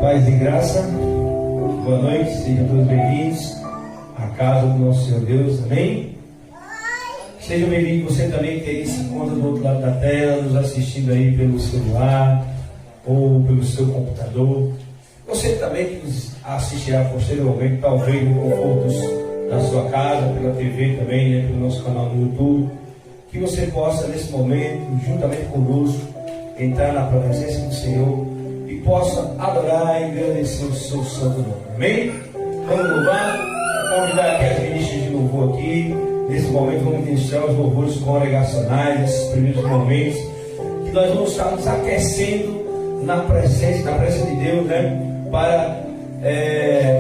Paz e graça, boa noite, sejam todos bem-vindos à casa do nosso Senhor Deus, amém? Seja bem-vindo você também que aí se encontra do outro lado da tela, nos assistindo aí pelo celular ou pelo seu computador. Você também que nos assistirá posteriormente, talvez no conforto da sua casa, pela TV também, né, pelo nosso canal no YouTube. Que você possa nesse momento, juntamente conosco, entrar na presença do Senhor e possa adorar e agradecer o seu santo nome. Amém? Vamos louvar, convidar aqui as ministras de louvor aqui. Nesse momento vamos iniciar os louvores congregacionais, esses primeiros momentos, que nós vamos estar nos aquecendo na presença de Deus, né? Para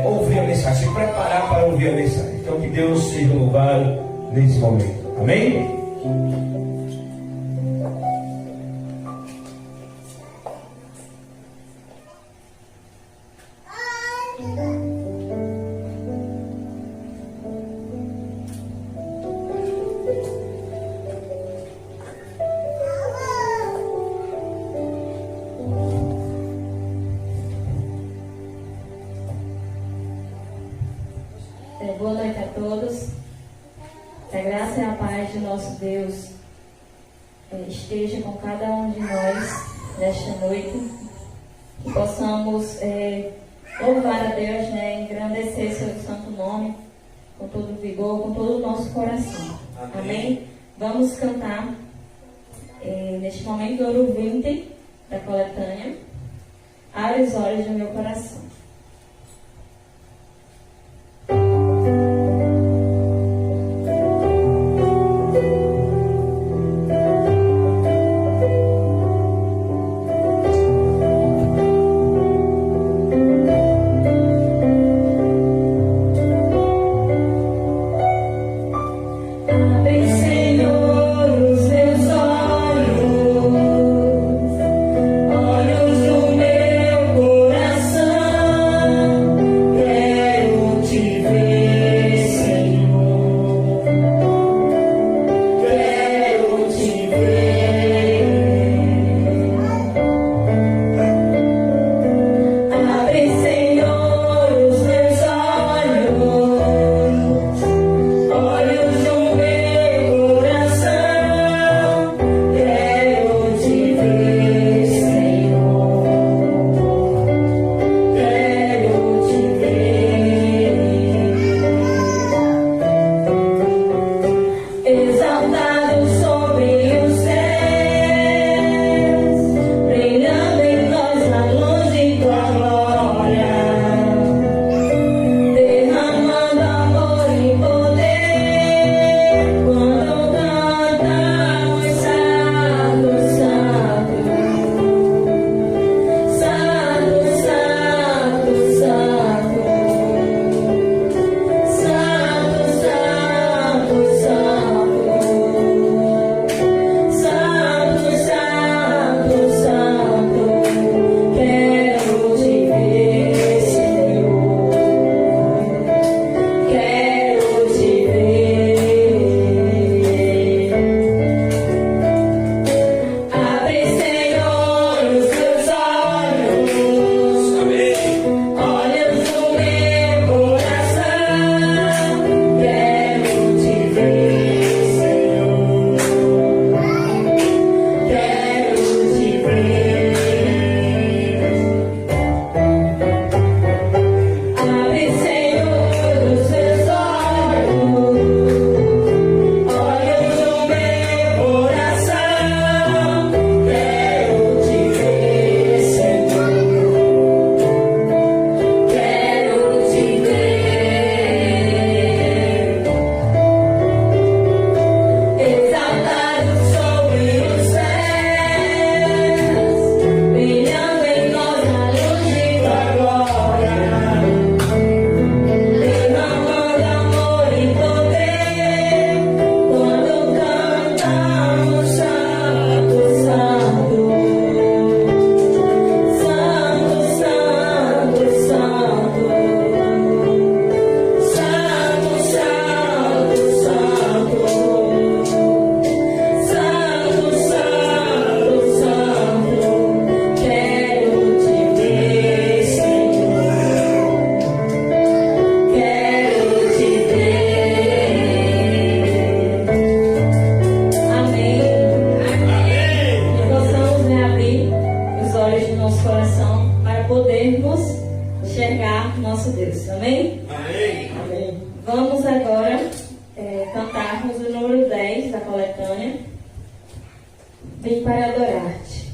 ouvir a mensagem, se preparar para ouvir a mensagem. Então que Deus seja louvado nesse momento. Amém? Boa noite a todos. Que a graça e a paz de nosso Deus esteja com cada um de nós nesta noite. Que possamos louvar a Deus, né, engrandecer seu santo nome com todo o vigor, com todo o nosso coração. Amém? Vamos cantar neste momento o ouro 20 da coletânea. Abre os olhos do meu coração. Olhos do meu coração. cantarmos o número 10 da coletânea, Vim para Adorar-te.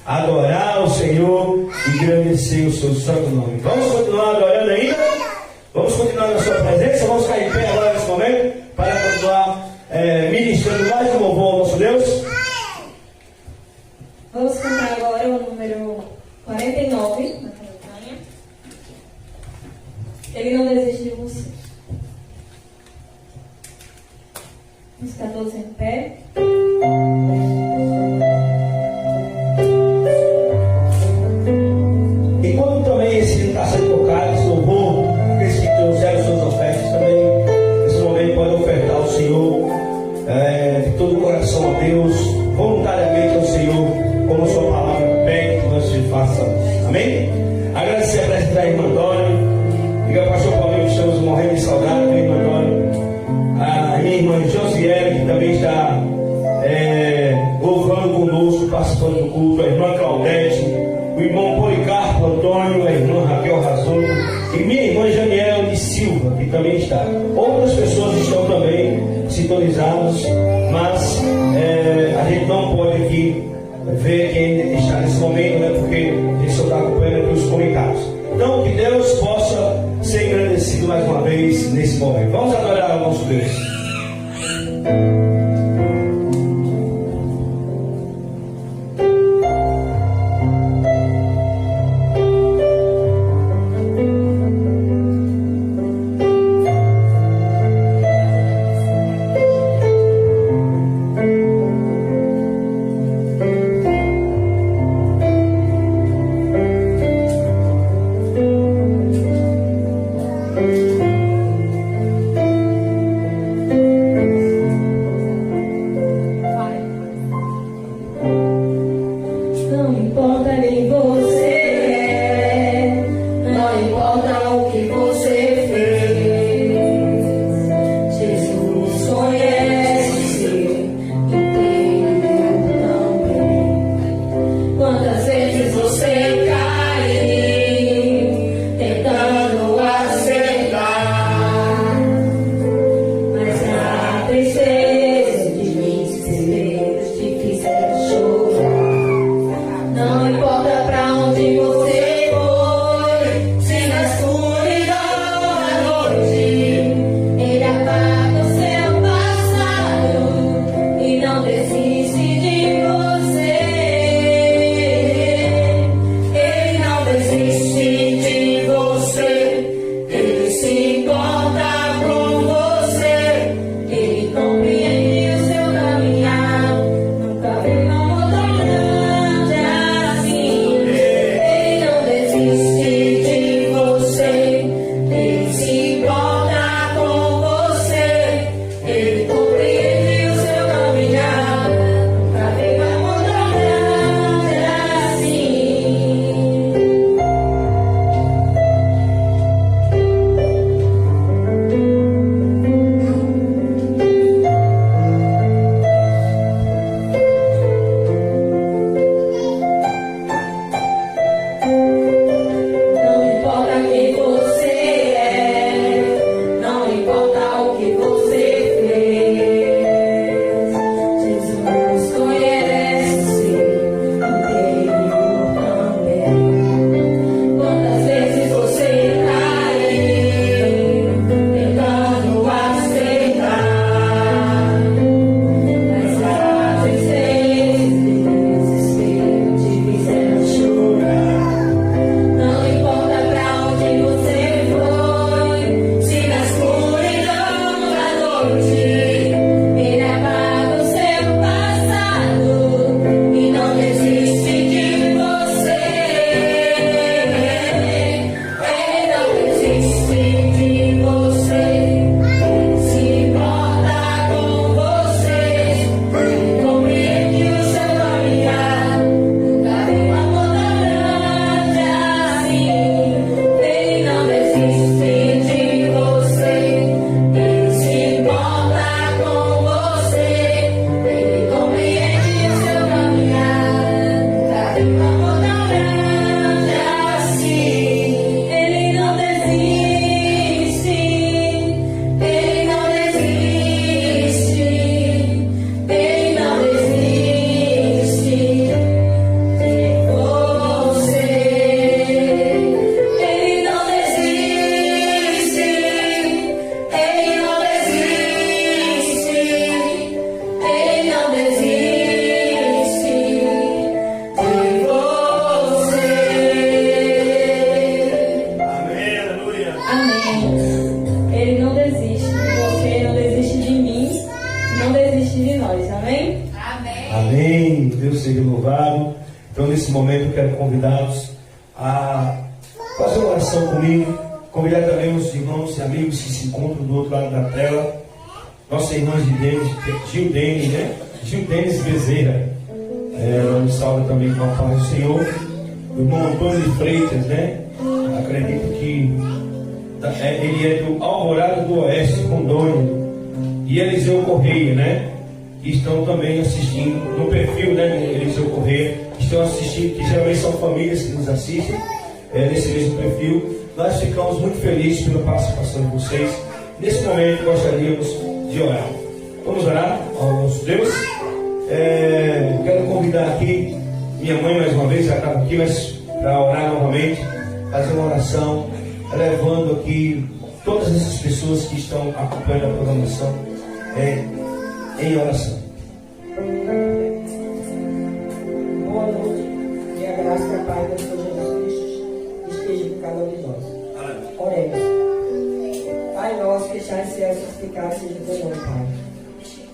adorar o Senhor e engrandecer o seu santo nome. Vamos continuar adorando ainda? Vamos continuar na sua presença? Vamos ficar em pé agora nesse momento para continuar ministrando mais um louvor ao nosso Deus? Vamos cantar agora o número 49 na campanha. Ele não desiste de você. Vamos ficar todos em pé. Enquanto também esse hino está sendo tocado, esse louvor, aqueles que trouxeram suas ofertas também, nesse momento podem ofertar ao Senhor de todo o coração a Deus, voluntariamente ao Senhor, como a sua palavra pede que nós façamos. Amém? Agradecer a presença da irmã Dória. Diga ao pastor Paulinho que estamos morrendo de saudade da irmã Dória. A minha irmã Josiele, que também está louvando conosco, participando do culto. A irmã Claudete, o irmão Policarpo Antônio, a irmã Raquel Razon e minha irmã Janiel de Silva, que também está. Outras pessoas estão também sintonizadas, mas a gente não pode aqui ver quem está nesse momento, né, porque a gente só está acompanhando aqui os comentários. Então, que Deus possa ser engrandecido mais uma vez nesse momento. Vamos adorar o nosso Deus. Não importa pra onde você foi, se na escuridão Amém. Ele não desiste de você, não desiste de mim, não desiste de nós. Amém? Amém. Amém. Deus seja louvado. Então, nesse momento, eu quero convidá-los a fazer uma oração comigo. Convidar também os irmãos e amigos que se encontram do outro lado da tela. Nossa irmã Gildenes, né? Gildenes Bezerra. Ela nos salva também com a paz do Senhor. O irmão Antônio de Freitas, né? Acredito que ele é do Alvorada do Oeste, Rondônia. E Eliseu Correia, né? Que estão também assistindo no perfil, né? Eliseu Correia, que estão assistindo, que geralmente são famílias que nos assistem nesse mesmo perfil. Nós ficamos muito felizes pela participação de vocês. Nesse momento gostaríamos de orar. Vamos orar ao nosso Deus. Quero convidar aqui minha mãe mais uma vez, já estava aqui, mas para orar novamente, fazer uma oração, levando aqui todas essas pessoas que estão acompanhando a programação em oração. Boa noite, que a graça e a paz do Senhor Jesus Cristo esteja com cada um de nós. Oremos. Pai nosso, que estás no céu, santificado seja o teu nome, Pai.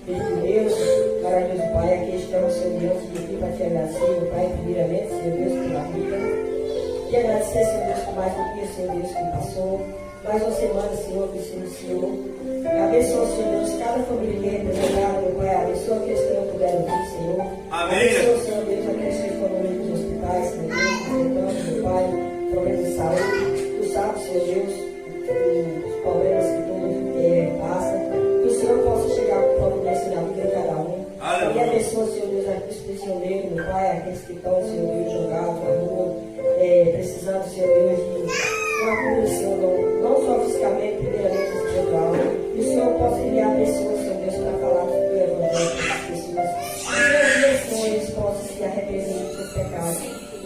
Filho de Deus, maravilhoso Pai, aqui estamos, Senhor Deus, e aqui para te agradecer, meu Pai, primeiramente, Senhor Deus, pela vida. E agradecer, Senhor Deus, por mais um dia, Senhor Deus, que passou. Mais uma semana, Senhor, que se iniciou. Abençoa, Senhor Deus, cada família que é representada, meu Pai. Abençoa aqueles que não puderam vir, Senhor. Amém. Abençoa, Senhor Deus, aqueles que foram nos hospitais, Senhor Deus, enfrentando, meu Pai, problemas de saúde. Tu sabes, Senhor Deus, os problemas que tu passa. Que o Senhor possa chegar com providência na vida de cada um. E abençoa, Senhor Deus, aqueles prisioneiros, meu Pai, aqueles que estão, Senhor Deus, jogados na rua, precisando, Senhor Deus, de uma cura, Senhor, não só fisicamente, primeiramente espiritual. E o Senhor possa enviar pessoas, Senhor Deus, para falar do teu evangelho para as pessoas. E Senhor, eles possam se arrepender dos seus pecados,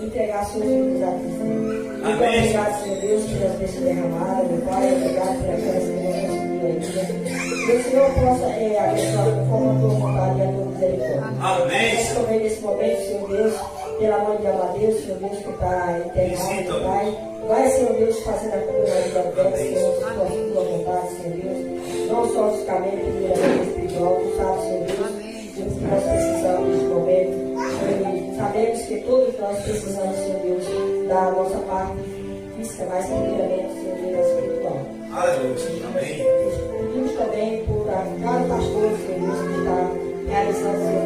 entregar suas vidas a Cristo. Muito obrigado, Senhor Deus, pelas bênçãos derramadas, meu Pai, obrigado por aquelas que não conseguiram ainda. Que o Senhor possa abençoar conforme a tua vontade e a tua misericórdia. Amém. Nós também nesse momento, Senhor Deus, pela mãe de Amadeus, Senhor Deus, que está internado, meu Pai. Vai, Senhor Deus, fazendo a cura na vida dela, Senhor, se for a tua vontade, Senhor Deus. Não só fisicamente, primeiramente espiritual, tu sabes, Senhor Deus, do que nós precisamos nesse momento. E sabemos que todos nós precisamos, Senhor Deus, da nossa parte física, mas primeiramente, Senhor Deus, a espiritual. Aleluia. Amém. Pedimos também por cada pastor, Senhor Deus, que está realizando, Senhor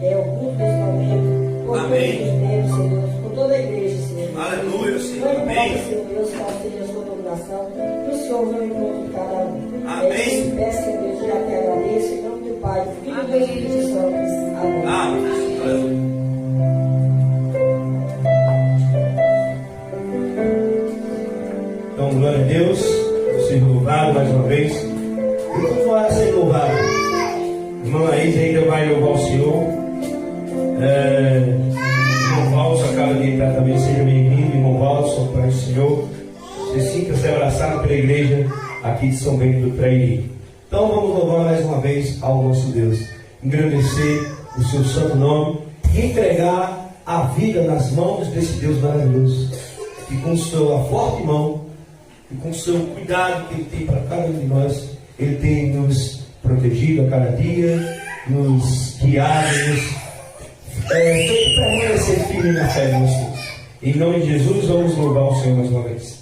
Deus, o culto nesse momento, por todos os membros, Senhor Deus, por toda a igreja, Senhor Deus. Aleluia, Senhor. Não Amém. importa, Senhor Deus, qual seja a sua dominação, que o Senhor venha em encontro de cada um. Amém. Eu peço, Senhor Deus, já te agradeço, em nome do Pai, do Filho e do Espírito Santo. Amém. Aleluia. Então, glória a Deus, seja louvado mais uma vez. E como vai ser louvado? Irmã Laís ainda vai louvar o Senhor. Irmão Valso acaba de entrar também, seja bem-vindo, irmão Valso, para o Senhor. Você sinta-se abraçado pela igreja aqui de São Bento do Trairi. Então vamos louvar mais uma vez ao nosso Deus, engrandecer o seu santo nome e entregar a vida nas mãos desse Deus maravilhoso, que com sua forte mão e com o seu cuidado que Ele tem para cada um de nós, Ele tem nos protegido a cada dia, nos guiado, nos feito permanecer firme na fé de vocês. Em nome de Jesus, vamos louvar o Senhor mais uma vez.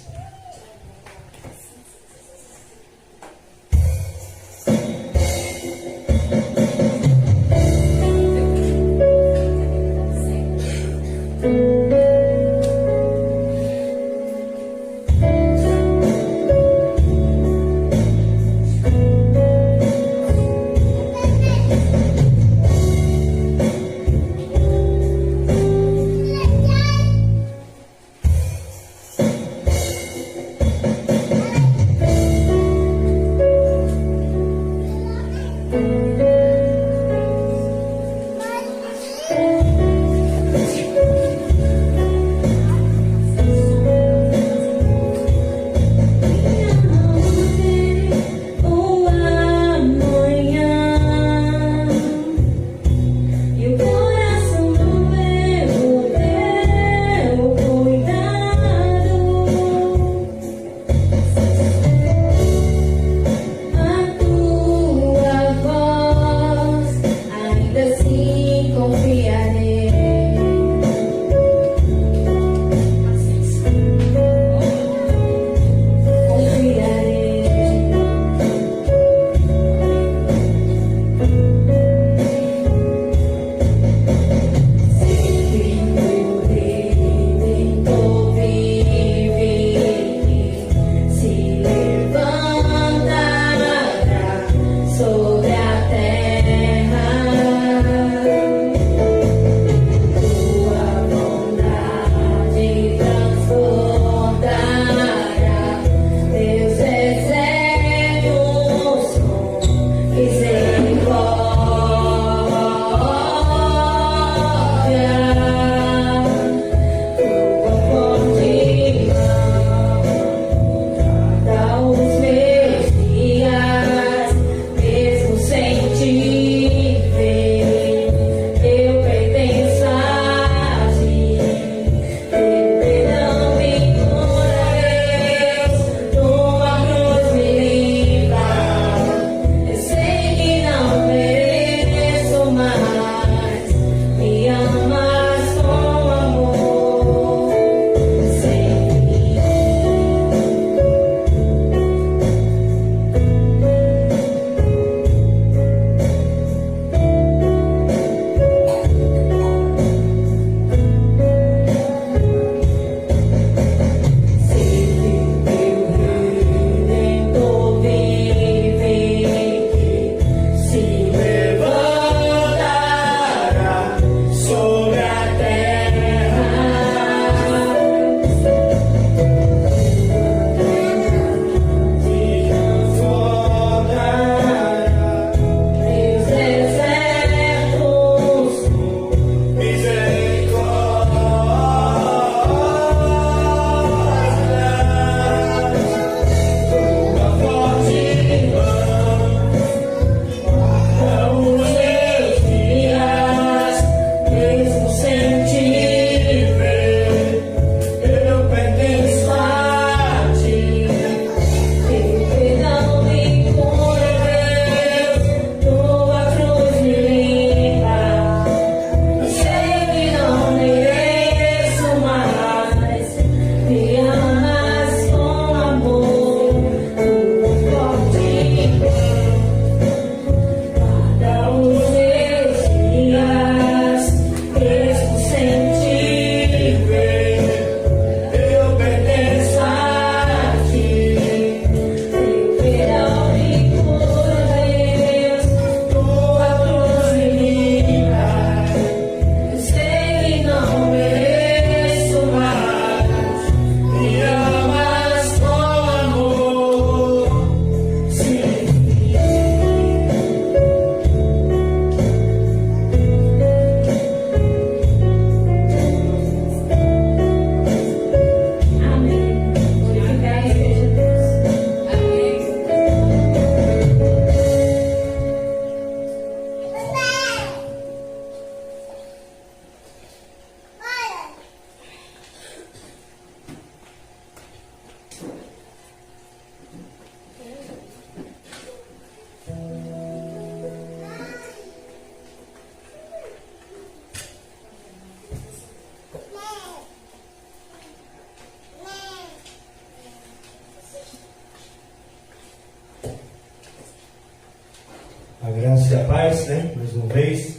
A graça e a paz, né? Mais uma vez.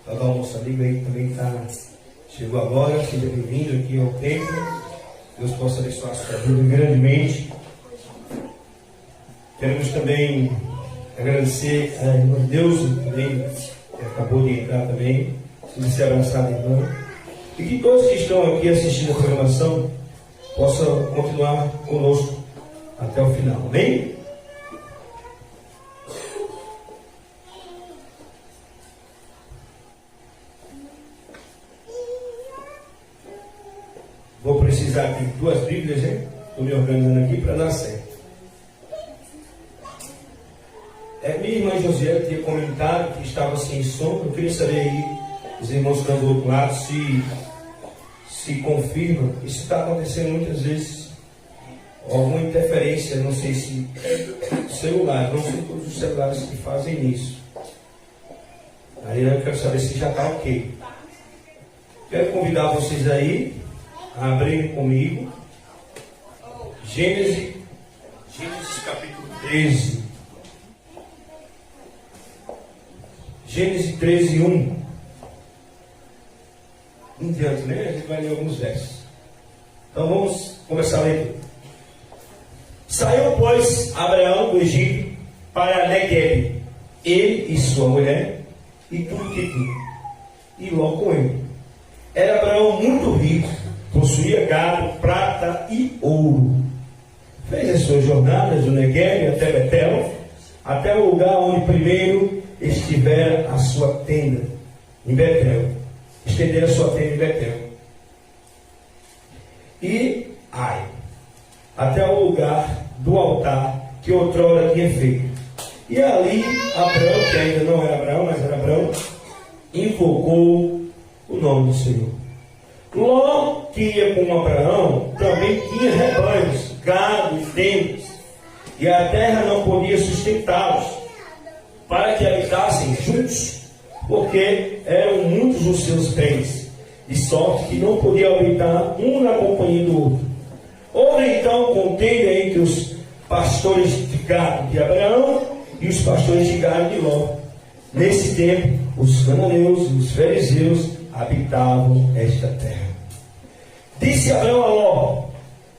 O nosso amigo aí também chegou agora. Seja bem-vindo aqui ao templo. Deus possa abençoar a sua vida grandemente. Queremos também agradecer a irmã Deus, também, que acabou de entrar também. Se se abraçar, irmã. E que todos que estão aqui assistindo a programação possam continuar conosco até o final. Amém? Vou precisar de 2 Bíblias, hein? Estou me organizando aqui para dar certo. Minha irmã Josiane tinha comentado que estava sem som. Eu queria saber aí, os irmãos que estão do outro lado, se confirma. Isso está acontecendo muitas vezes. Alguma interferência, não sei se celular, não sei todos os celulares que fazem isso. Aí eu quero saber se já está ok. Quero convidar vocês aí a abrirem comigo Gênesis capítulo 13. Gênesis 13, 1. Em diante, né? A gente vai ler alguns versos. Então vamos começar a ler. Saiu, pois, Abraão do Egito para Negueb, ele e sua mulher, e tudo que tinha, e Ló com ele. Era Abraão muito rico, possuía gado, prata e ouro. Fez as suas jornadas do Negueb até Betel, até o lugar onde primeiro estivera a sua tenda, em Betel. Estender a sua tenda em Betel. E Ai, até o lugar do altar que outrora tinha feito. E ali Abraão, que ainda não era Abraão, mas era Abraão, invocou o nome do Senhor. Ló, que ia com Abraão, também tinha rebanhos, gado e tendas, e a terra não podia sustentá-los, para que habitassem juntos, porque eram muitos os seus bens, de sorte que não podia habitar um na companhia do outro. Houve então contenda entre os pastores de gado de Abraão e os pastores de gado de Ló. Nesse tempo, os cananeus e os fariseus habitavam esta terra. Disse Abraão a Ló: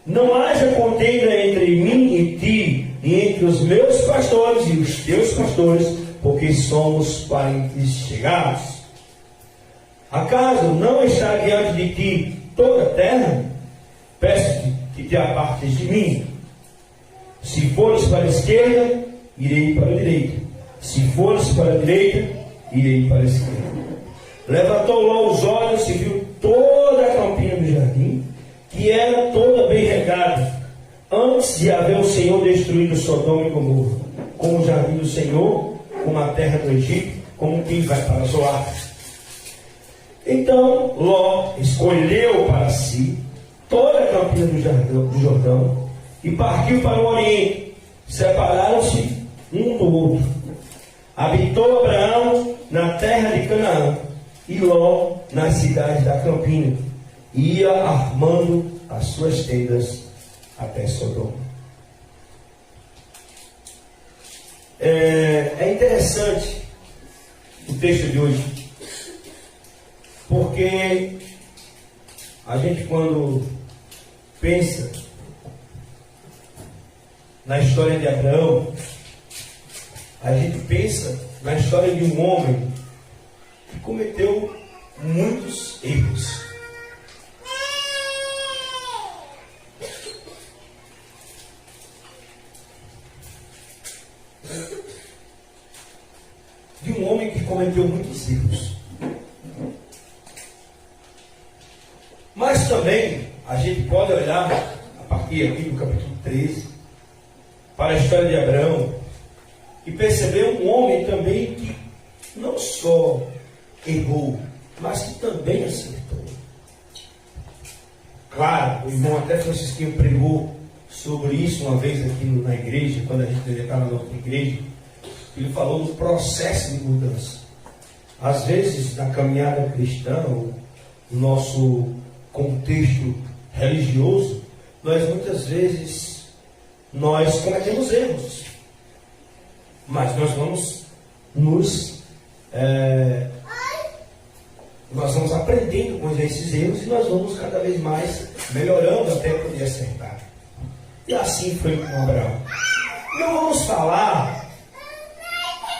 não haja contenda entre mim e ti, e entre os meus pastores e os teus pastores, porque somos parentes chegados. Acaso não está diante de ti toda a terra? Peço-te que te apartes de mim. Se fores para a esquerda, irei para a direita. Se fores para a direita, irei para a esquerda. Levantou Ló os olhos e viu toda a campina do jardim, que era toda bem regada, antes de haver o Senhor destruído Sodoma e Gomorra, como o jardim do Senhor, como a terra do Egito, como quem vai para Zoar. Então Ló escolheu para si toda a campina do Jordão e partiu para o Oriente. Separaram-se um do outro. Habitou Abraão na terra de Canaã e Ló nas cidades da campina. Ia armando as suas tendas até Sodoma. É interessante o texto de hoje, porque a gente, quando pensa na história de Abraão, a gente pensa na história de um homem que cometeu muitos erros. De um homem que cometeu muitos erros. Mas também a gente pode olhar, a partir aqui do capítulo 13, para a história de Abraão e perceber um homem também que não só errou, mas que também acertou. Claro, o irmão até Francisquinho pregou sobre isso uma vez aqui na igreja, quando a gente estava na outra igreja. Ele falou do processo de mudança. Às vezes, na caminhada cristã, no nosso contexto religioso, nós muitas vezes cometemos erros. Mas nós vamos nós vamos aprendendo com esses erros e nós vamos cada vez mais melhorando até poder acertar. E assim foi com Abraão. Não vamos falar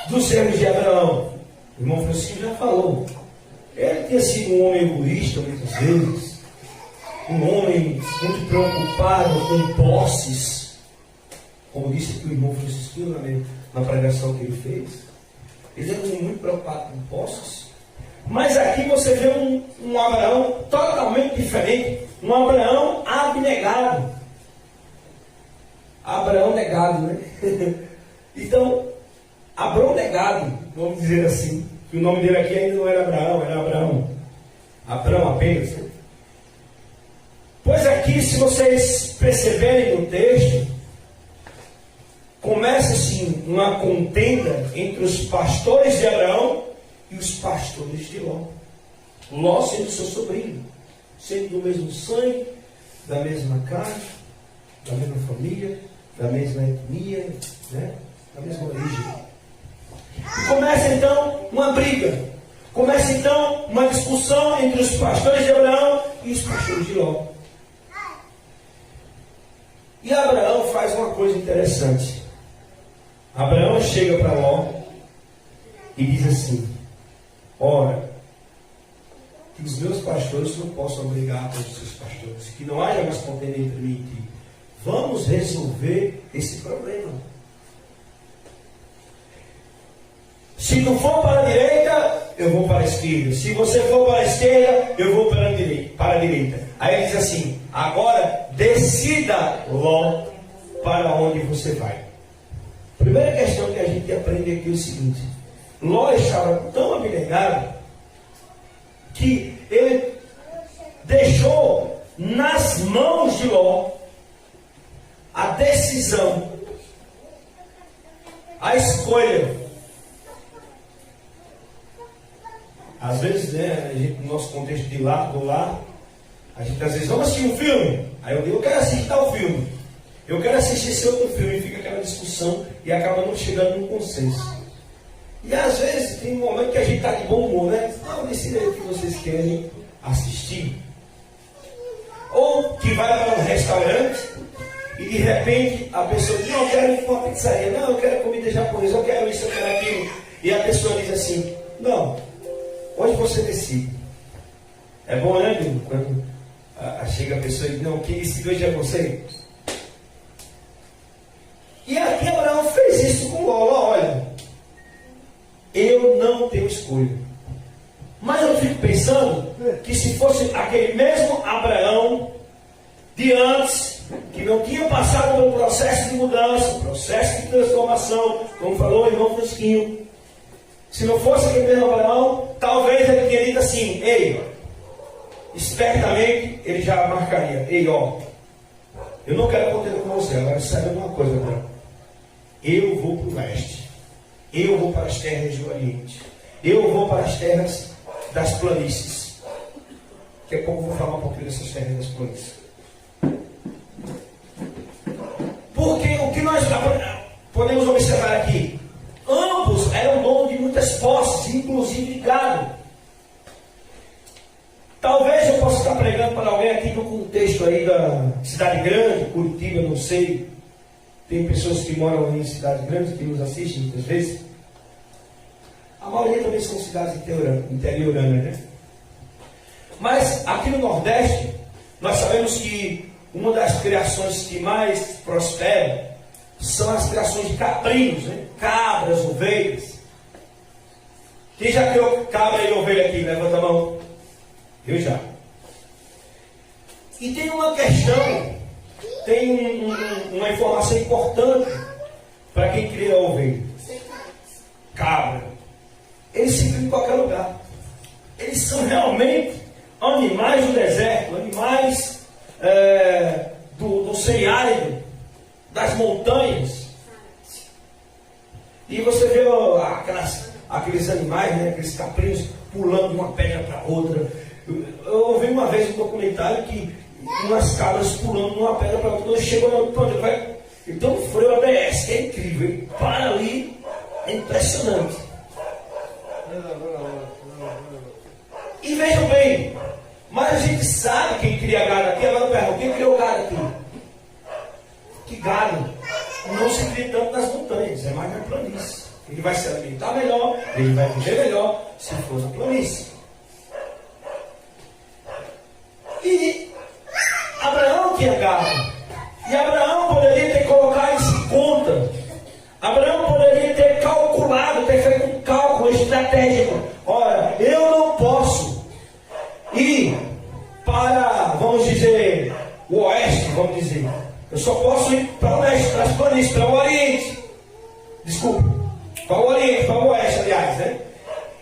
dos erros de Abraão. O irmão Francisco já falou. Ele tinha sido um homem egoísta muitas vezes, um homem muito preocupado com posses, como disse aqui o irmão Francisco na pregação que ele fez. Ele era muito preocupado com posses. Mas aqui você vê um Abraão totalmente diferente, um Abraão abnegado. Abraão negado, né? Então, Abraão negado, vamos dizer assim, que o nome dele aqui ainda não era Abraão, era Abraão. Abraão apenas, né? Pois aqui, se vocês perceberem no texto, começa assim uma contenda entre os pastores de Abraão e os pastores de Ló. Ló sendo seu sobrinho, sendo do mesmo sangue, da mesma carne, da mesma família, da mesma etnia, né? Da mesma origem. E começa então uma briga. Começa então uma discussão entre os pastores de Abraão e os pastores de Ló. E Abraão faz uma coisa interessante. Abraão chega para Ló e diz assim: ora, que os meus pastores não possam brigar com os seus pastores, que não haja mais contenda entre mim e ti. Vamos resolver esse problema. Se tu for para a direita, eu vou para a esquerda. Se você for para a esquerda, eu vou para a direita. Aí ele diz assim: agora decida, Ló, para onde você vai. Primeira questão que a gente aprende aqui é o seguinte: Ló estava tão abnegado que ele deixou nas mãos de Ló a decisão, a escolha. Às vezes, né, a gente, no nosso contexto do lar, a gente às vezes, vamos assistir um filme. Aí eu digo, eu quero assistir tal filme. Eu quero assistir esse outro filme. E fica aquela discussão e acaba não chegando num consenso. E às vezes tem um momento que a gente está de bom humor, né? Não, decida aí o que vocês querem assistir. Ou que vai para um restaurante e de repente a pessoa diz, não, eu quero ir para uma pizzaria. Não, eu quero comida japonesa, eu quero isso, eu quero aquilo. E a pessoa diz assim, não, onde você decide? É bom, né, amigo? Quando chega a pessoa e diz, não, quem decide hoje é você. E aqui Abraão fez isso com Ló. Olha, eu não tenho escolha. Mas eu fico pensando que se fosse aquele mesmo Abraão de antes, que não tinha passado pelo processo de mudança, processo de transformação, como falou o irmão Fresquinho, se não fosse aquele mesmo Abraão, talvez ele tenha dito assim, ei, espertamente ele já marcaria, ei, ó, eu não quero contender com você, agora saiba uma coisa, Abraão. Eu vou para o leste, eu vou para as terras do Oriente, eu vou para as terras das planícies. Daqui a pouco eu vou falar um pouquinho dessas terras das planícies. Porque o que nós podemos observar aqui, ambos eram donos de muitas posses, inclusive de gado. Talvez eu possa estar pregando para alguém aqui no contexto aí da cidade grande, Curitiba, não sei. Tem pessoas que moram em cidades grandes que nos assistem muitas vezes. A maioria também são cidades interioranas, né? Mas aqui no Nordeste, nós sabemos que uma das criações que mais prosperam são as criações de caprinos, né? Cabras, ovelhas. Quem já criou cabra e ovelha aqui? Levanta a mão. Eu já. E tem uma questão, tem uma informação importante para quem cria ovelha. Cabra. Eles se criam em qualquer lugar. Eles são realmente animais do deserto, animais do semiárido, das montanhas. E você vê aqueles animais, né, aqueles caprinos pulando de uma pedra para outra. Eu ouvi uma vez um documentário que umas cabras pulando de uma pedra para outra. Quando chegou na ponta, ele tão freio ABS, que é incrível. Ele para ali, É impressionante. E vejam bem, mas a gente sabe quem cria gado aqui. Agora eu pergunto, quem criou gado aqui? Que gado não se cria tanto nas montanhas, é mais na planície. Ele vai se alimentar melhor, ele vai viver melhor se for na planície. E Abraão tinha gado. E Abraão poderia ter colocado isso em conta. Abraão poderia ter calculado, ter feito um cálculo estratégico. Ora, eu não posso ir para, vamos dizer, o oeste, vamos dizer. Eu só posso ir para o leste, para as planícies, para o oriente. Desculpa, para o oriente, para o oeste, aliás, né?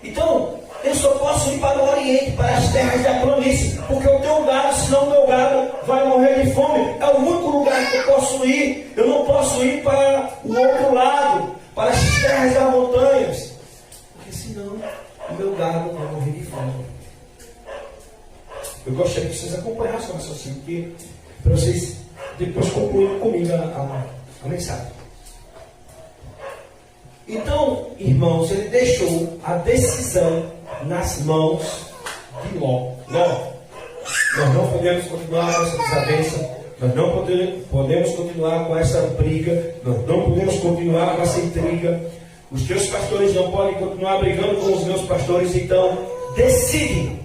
Então, eu só posso ir para o oriente, para as terras da planície, porque eu tenho gado, senão o meu gado vai morrer de fome. É o único lugar que eu posso ir. Eu não posso ir para o outro lado, para as terras das montanhas, porque senão o meu gado vai morrer de fome. Eu gostaria que vocês acompanhassem o raciocínio, porque para vocês depois concluírem comigo a mensagem. Então, irmãos, ele deixou a decisão nas mãos de Ló. Ló, nós não podemos continuar com essa desavença, nós não podemos continuar com essa briga, nós não podemos continuar com essa intriga. Os teus pastores não podem continuar brigando com os meus pastores, então decide.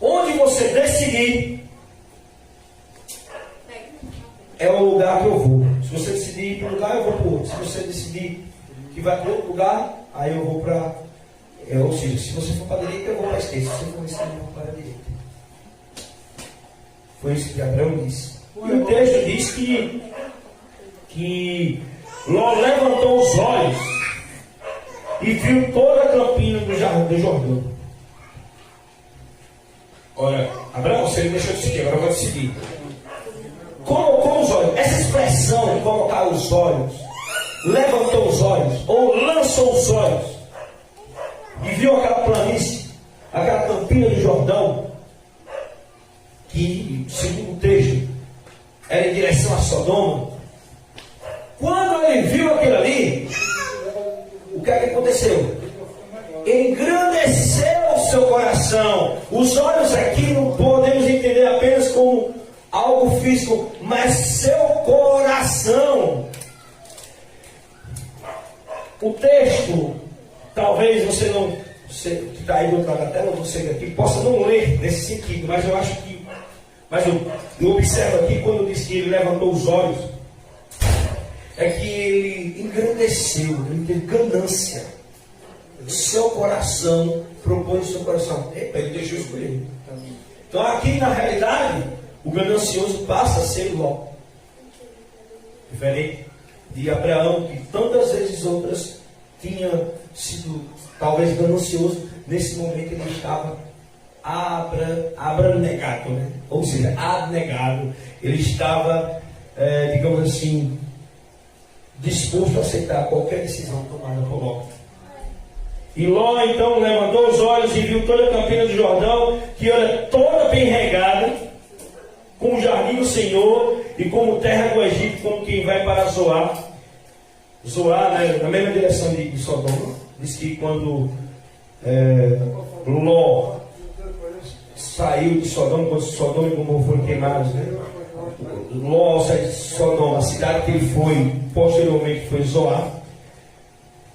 Onde você decidir é o lugar que eu vou. Se você decidir ir para um lugar, eu vou para o outro. Se você decidir que vai para outro lugar, aí eu vou para... ou seja, se você for para a direita, eu vou para a esquerda. Se você for para a esquerda, eu vou para a direita. Foi isso que Abraão disse. E o texto diz que Ló levantou os olhos e viu toda a campina do Jordão. Ora, Abraão, você deixou de seguir, agora eu vou decidir. Colocou os olhos. Essa expressão de colocar os olhos, levantou os olhos, ou lançou os olhos, e viu aquela planície, aquela campina do Jordão, que, segundo o texto, era em direção a Sodoma. Quando ele viu aquilo ali, o que é que aconteceu? Engrandeceu o seu coração. Os olhos aqui não podemos entender apenas como algo físico, mas seu coração. O texto, talvez você não, você que está aí do outro lado da tela, você aqui, possa não ler nesse sentido, mas eu acho que, eu observo aqui, quando diz que ele levantou os olhos, é que ele engrandeceu, ele teve ganância. Seu coração propõe o seu coração. Epa, ele deixou escolher. Então aqui na realidade, o ganancioso passa a ser Ló. Diferente de Abraão, que tantas vezes outras tinha sido talvez ganancioso. Nesse momento ele estava abnegado, né? Ou seja, abnegado. Ele estava, digamos assim, disposto a aceitar qualquer decisão tomada por Ló. E Ló então levantou os olhos e viu toda a campina do Jordão, que era toda bem regada, como o jardim do Senhor e como terra do Egito, como quem vai para Zoar. Zoar, né, na mesma direção de Sodoma. Diz que quando Ló saiu de Sodoma, quando Sodoma e Gomorra foram queimados, né? Ló saiu de Sodoma, a cidade que ele foi posteriormente foi Zoar.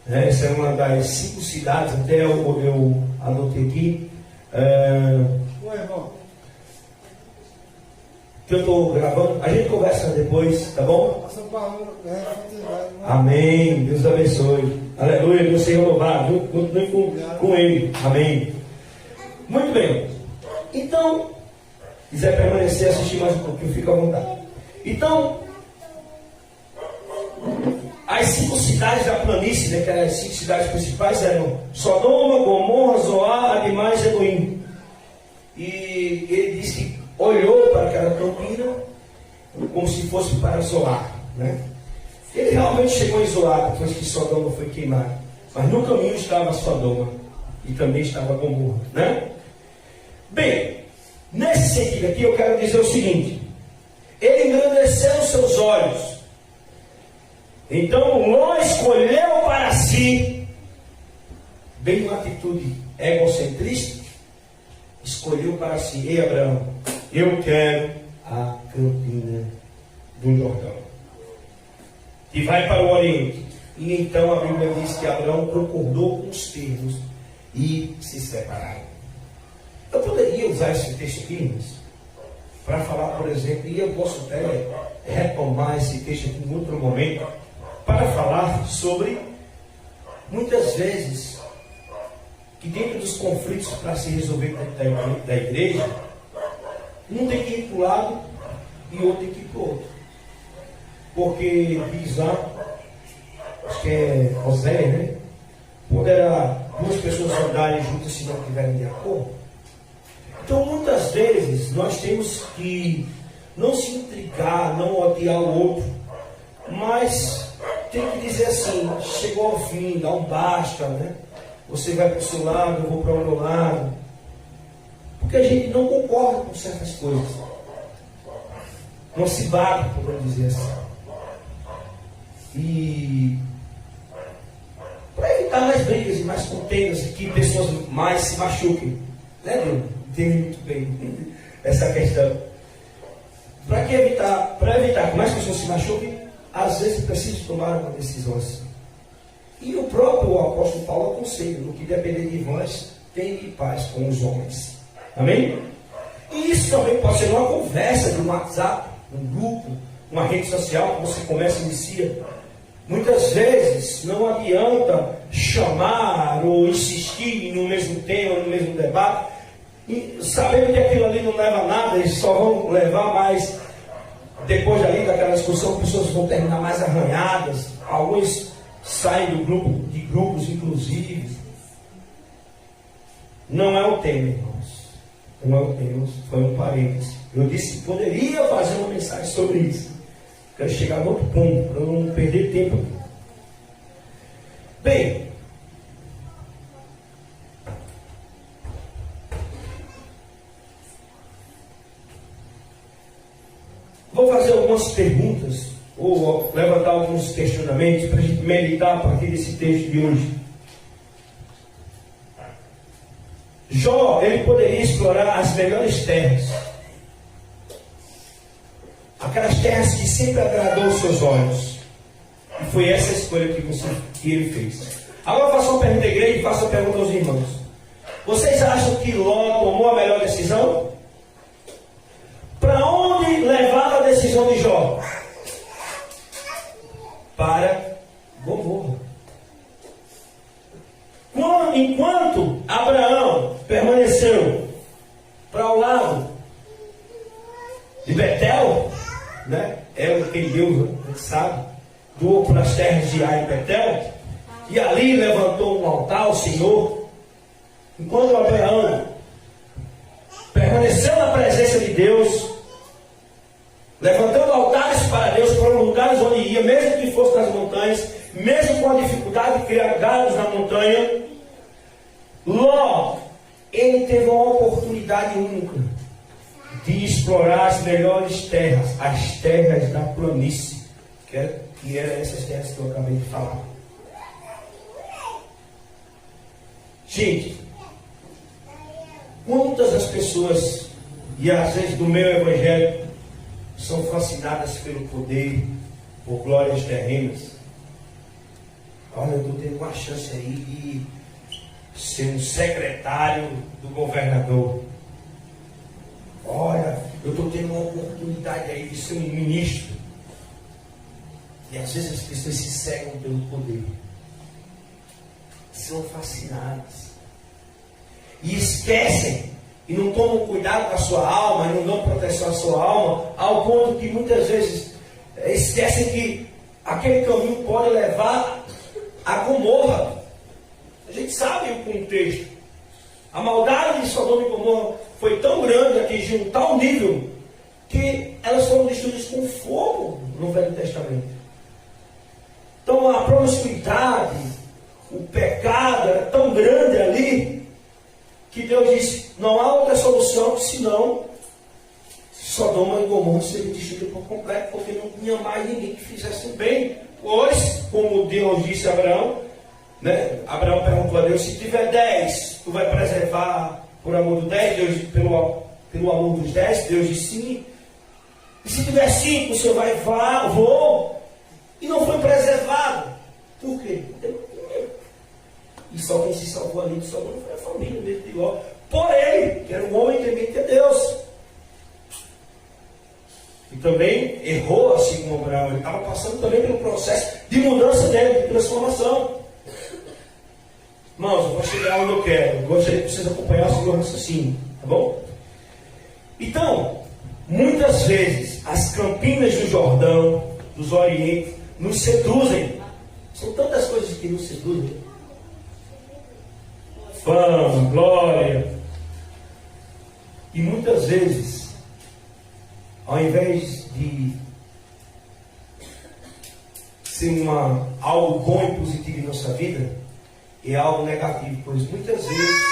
Essa é uma das 5 cidades, até eu anotei aqui. Que eu estou gravando, a gente conversa depois, tá bom? Amém, Deus abençoe. Aleluia, Deus seja louvado. Continue com ele, amém. Muito bem, então, quiser permanecer, assistir mais um pouquinho, fica à vontade. Então, as 5 cidades da planície, né, que eram as 5 cidades principais, eram Sodoma, Gomorra, Zoar, Adimá e Zeboim. E ele diz que olhou para aquela campina como se fosse para Zoar, né? Ele realmente chegou em Zoar depois que Sodoma foi queimada, mas no caminho estava Sodoma e também estava Gomorra, né? Bem, nesse sentido aqui eu quero dizer o seguinte: ele engrandeceu os seus olhos. Então Ló escolheu escolheu para si, bem uma atitude egocentrista, escolheu para si: ei, Abraão, eu quero a campina do Jordão, e vai para o Oriente. E então a Bíblia diz que Abraão concordou com os termos e se separaram. Eu poderia usar esse texto aqui, mas para falar, por exemplo, e eu posso até retomar esse texto aqui em outro momento, para falar sobre, muitas vezes, que dentro dos conflitos para se resolver dentro da igreja, um tem que ir para um lado e outro tem que ir para o outro. Porque diz lá, acho que é Oséias, né? Poderá duas pessoas andarem juntas se não estiverem de acordo. Então, muitas vezes, nós temos que não se intrigar, não odiar o outro, mas tem que dizer assim: chegou ao fim, dá um basta, né? Você vai para o seu lado, eu vou para o meu lado. Porque a gente não concorda com certas coisas. Não se bate, podemos dizer assim. E para evitar mais brigas e mais contendas, e que pessoas mais se machuquem, né, Deus? Entende muito bem essa questão. Para evitar que mais pessoas se machuquem, às vezes é preciso tomar uma decisão assim. E o próprio apóstolo Paulo aconselha: no que depender de vós, tende paz com os homens. Amém? E isso também pode ser uma conversa de um WhatsApp, um grupo, uma rede social que você começa e inicia. Muitas vezes não adianta chamar ou insistir no mesmo tema, no mesmo debate, e sabendo que aquilo ali não leva a nada, e só vão levar mais. Depois ali daquela discussão, pessoas vão terminar mais arranhadas, alguns saem do grupo, de grupos inclusive. Não é o tema, irmãos. Não é o tema, foi um parêntese. Eu disse que poderia fazer uma mensagem sobre isso. Quero chegar no outro ponto, para não perder tempo aqui. Bem, vou fazer algumas perguntas, ou levantar alguns questionamentos, para a gente meditar a partir desse texto de hoje. Jó, ele poderia explorar as melhores terras, aquelas terras que sempre agradou os seus olhos, e foi essa a escolha que ele fez. Agora faço uma pergunta à igreja e faço a pergunta aos irmãos: vocês acham que Ló tomou a melhor decisão? Para onde levava a decisão de Jó? Para Gomorra. Enquanto Abraão permaneceu para o lado de Betel, né? Era quem Deus, a gente sabe, doou para as terras de Ai e Betel, e ali levantou um altar ao Senhor. Enquanto Abraão permaneceu na presença de Deus, levantando altares para Deus, para lugares onde ia, mesmo que fosse nas montanhas, mesmo com a dificuldade de criar gados na montanha, Ló, ele teve uma oportunidade única de explorar as melhores terras, as terras da planície, que eram essas terras que eu acabei de falar. Gente, quantas das pessoas, e às vezes do meu evangelho, são fascinadas pelo poder, por glórias terrenas? Olha, eu estou tendo uma chance aí de ser um secretário do governador. Olha, eu estou tendo uma oportunidade aí de ser um ministro. E às vezes as pessoas se cegam pelo poder, são fascinadas e esquecem, e não tomam cuidado com a sua alma, e não dão proteção à sua alma, ao ponto que muitas vezes esquecem que aquele caminho pode levar a Gomorra. A gente sabe o contexto. A maldade de Sodoma e Gomorra foi tão grande, atingiu um tal nível, que elas foram destruídas com fogo no Velho Testamento. Então a promiscuidade, o pecado era tão grande ali, que Deus disse: não há outra solução senão Sodoma e Gomorra seriam destruídas por completo, porque não tinha mais ninguém que fizesse o bem. Pois, como Deus disse a Abraão, né? Abraão perguntou a Deus: se tiver 10, tu vai preservar por amor do 10? Deus, pelo amor dos 10, Deus disse sim. E se tiver 5, o Senhor vai, vou. E não foi preservado. Por quê? E só quem se salvou ali de Sodoma foi a família mesmo de Ló. Por ele, que era um homem temente a Deus. E também errou assim como Abraão. Ele estava passando também pelo processo de mudança dele, de transformação. Irmãos, eu vou chegar onde eu quero. Eu gostaria que vocês acompanhassem o meu raciocínio. Tá bom? Então, muitas vezes, as campinas do Jordão, dos Orientes, nos seduzem. São tantas coisas que nos seduzem. Fama, glória. E muitas vezes, ao invés de ser algo bom e positivo em nossa vida, é algo negativo, pois muitas vezes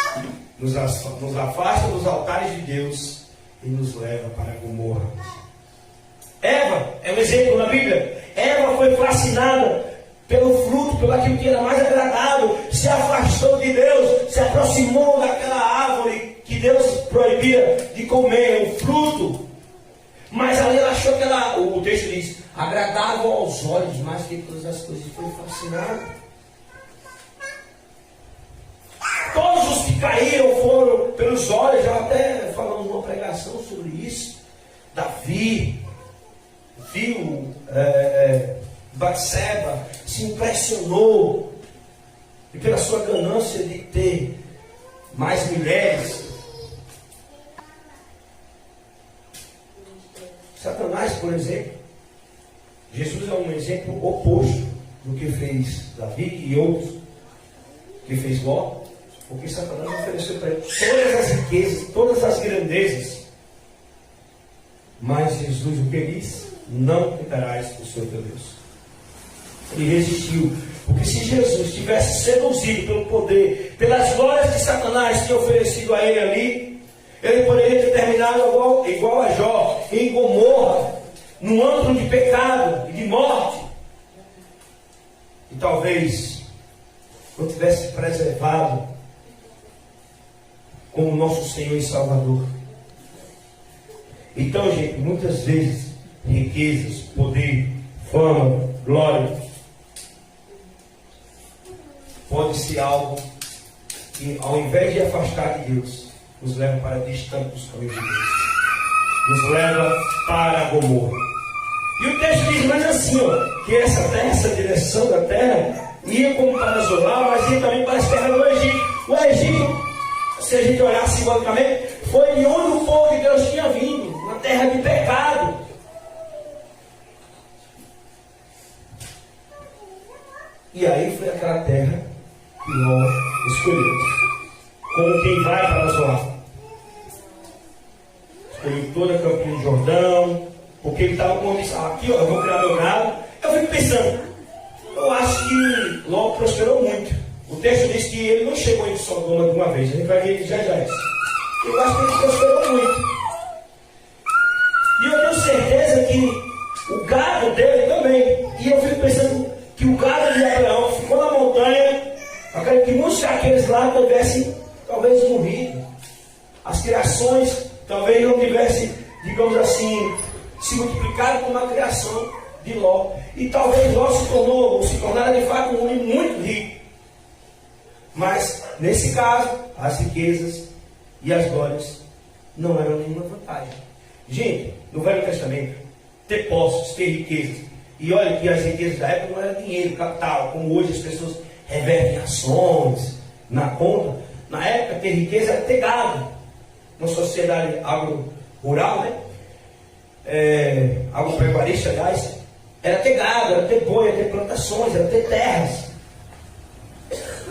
nos afasta dos altares de Deus e nos leva para Gomorra. Eva é um exemplo na Bíblia. Eva foi fascinada pelo fruto, pelo aquilo que era mais agradável, se afastou de Deus, se aproximou daquela árvore que Deus proibia de comer, o fruto. Mas ali ela achou que o texto diz, agradável aos olhos, mais que todas as coisas, foi fascinada. Todos os que caíram foram pelos olhos. Já até falamos numa pregação sobre isso. Davi viu Batseba, se impressionou, e pela sua ganância de ter mais mulheres. Satanás, por exemplo, Jesus é um exemplo oposto do que fez Davi e outros que fez Ló. Porque Satanás ofereceu para ele todas as riquezas, todas as grandezas. Mas Jesus o que disse? Não tentarás o Senhor teu Deus. Ele resistiu. Porque se Jesus tivesse seduzido pelo poder, pelas glórias que Satanás tinha oferecido a ele ali, ele poderia ter terminado igual a Jó, em Gomorra, num antro de pecado e de morte. E talvez não tivesse preservado como nosso Senhor e Salvador. Então, gente, muitas vezes, riquezas, poder, fama, glória, pode ser algo que, ao invés de afastar de Deus, nos leva para distante dos caminhos de Deus. Nos leva para Gomorra. E o texto diz mais assim, que essa direção da terra, ia como para Zoar, mas ia também para as terras do Egito. O Egito, se a gente olhar simbolicamente, foi de onde o povo de Deus tinha vindo, uma terra de pecado. E aí foi aquela terra que Ló escolheu, como quem vai para Zoar. Escolheu toda a campina de Jordão, porque ele estava com isso, aqui eu vou criar meu gado. Eu fico pensando, eu acho que Ló prosperou muito. O texto diz que ele não chegou em Sodoma de uma vez. A gente vai ver já isso. Eu acho que ele prosperou muito. E eu tenho certeza que o gado dele também. E eu fico pensando que o gado de Abraão ficou na montanha. Eu quero que muitos daqueles lá tivessem talvez morrido. As criações talvez não tivessem, digamos assim, se multiplicado como a criação de Ló. E talvez Ló se tornara de fato um homem muito rico. Mas, nesse caso, as riquezas e as glórias não eram nenhuma vantagem. Gente, no Velho Testamento, ter posses, ter riquezas. E olha que as riquezas da época não eram dinheiro, capital, como hoje as pessoas revertem ações na conta. Na época, ter riqueza era ter gado. Uma sociedade agro-rural, agropecuarista, aliás, era ter gado, era ter boi, era ter plantações, era ter terras.